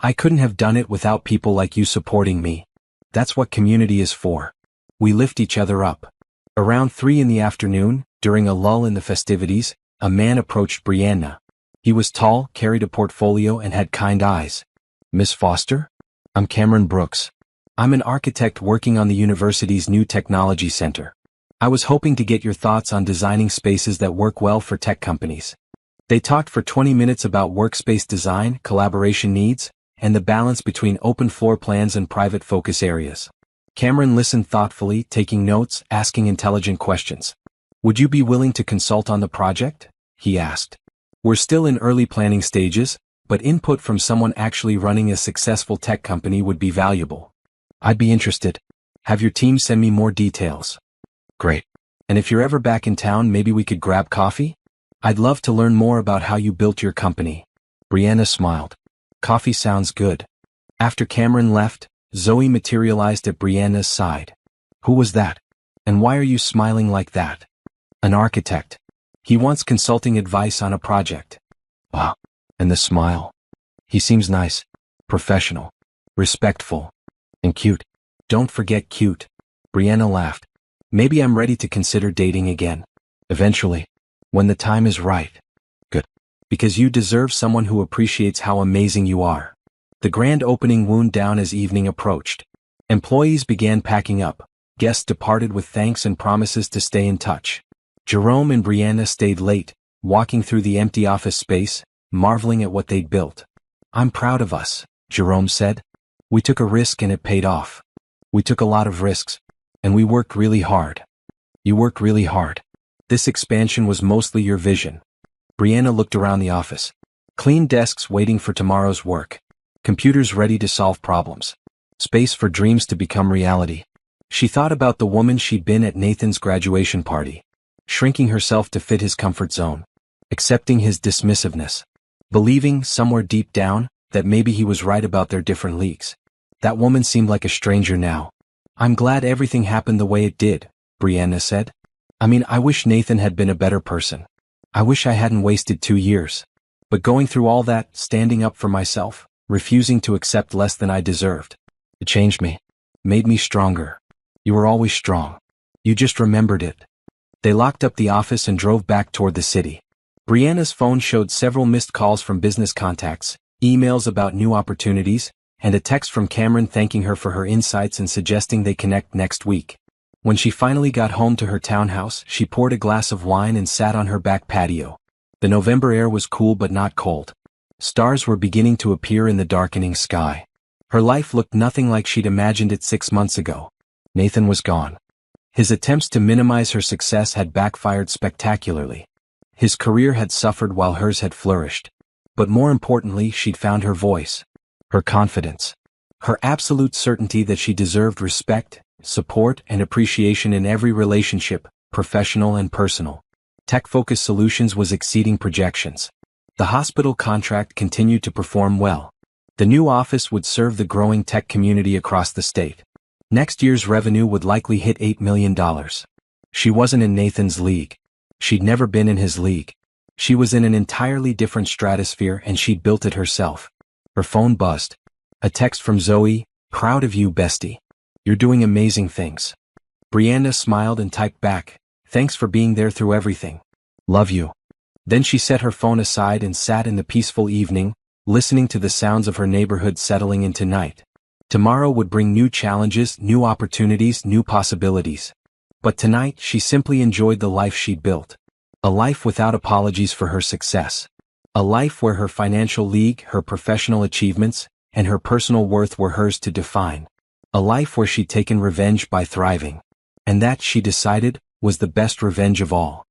[SPEAKER 1] I couldn't have done it without people like you supporting me. That's what community is for. We lift each other up." Around 3 in the afternoon, during a lull in the festivities, a man approached Brianna. He was tall, carried a portfolio and had kind eyes. "Miss Foster? I'm Cameron Brooks. I'm an architect working on the university's new technology center. I was hoping to get your thoughts on designing spaces that work well for tech companies." They talked for 20 minutes about workspace design, collaboration needs, and the balance between open floor plans and private focus areas. Cameron listened thoughtfully, taking notes, asking intelligent questions. "Would you be willing to consult on the project?" he asked. "We're still in early planning stages, but input from someone actually running a successful tech company would be valuable." "I'd be interested. Have your team send me more details." "Great. And if you're ever back in town, maybe we could grab coffee? I'd love to learn more about how you built your company." Brianna smiled. "Coffee sounds good." After Cameron left, Zoe materialized at Brianna's side. "Who was that? And why are you smiling like that?" "An architect. He wants consulting advice on a project." "Wow. And the smile. He seems nice, professional, respectful, and cute." "Don't forget cute." Brianna laughed. "Maybe I'm ready to consider dating again. Eventually. When the time is right." "Good. Because you deserve someone who appreciates how amazing you are." The grand opening wound down as evening approached. Employees began packing up. Guests departed with thanks and promises to stay in touch. Jerome and Brianna stayed late, walking through the empty office space, marveling at what they'd built. "I'm proud of us," Jerome said. "We took a risk and it paid off. We took a lot of risks, and we worked really hard." "You worked really hard. This expansion was mostly your vision." Brianna looked around the office. Clean desks waiting for tomorrow's work. Computers ready to solve problems. Space for dreams to become reality. She thought about the woman she'd been at Nathan's graduation party. Shrinking herself to fit his comfort zone. Accepting his dismissiveness. Believing, somewhere deep down, that maybe he was right about their different leagues. That woman seemed like a stranger now. "I'm glad everything happened the way it did," Brianna said. "I mean, I wish Nathan had been a better person. I wish I hadn't wasted 2 years. But going through all that, standing up for myself, refusing to accept less than I deserved. It changed me. Made me stronger. You were always strong. You just remembered it." They locked up the office and drove back toward the city. Brianna's phone showed several missed calls from business contacts, emails about new opportunities, and a text from Cameron thanking her for her insights and suggesting they connect next week. When she finally got home to her townhouse, she poured a glass of wine and sat on her back patio. The November air was cool but not cold. Stars were beginning to appear in the darkening sky. Her life looked nothing like she'd imagined it 6 months ago. Nathan was gone. His attempts to minimize her success had backfired spectacularly. His career had suffered while hers had flourished. But more importantly, she'd found her voice. Her confidence. Her absolute certainty that she deserved respect, support, and appreciation in every relationship, professional and personal. Tech-focused solutions was exceeding projections. The hospital contract continued to perform well. The new office would serve the growing tech community across the state. Next year's revenue would likely hit $8 million. She wasn't in Nathan's league. She'd never been in his league. She was in an entirely different stratosphere and she'd built it herself. Her phone buzzed. A text from Zoe, "Proud of you, bestie. You're doing amazing things." Brianna smiled and typed back, "Thanks for being there through everything. Love you." Then she set her phone aside and sat in the peaceful evening, listening to the sounds of her neighborhood settling into night. Tomorrow would bring new challenges, new opportunities, new possibilities. But tonight she simply enjoyed the life she'd built. A life without apologies for her success. A life where her financial league, her professional achievements, and her personal worth were hers to define. A life where she'd taken revenge by thriving. And that, she decided, was the best revenge of all.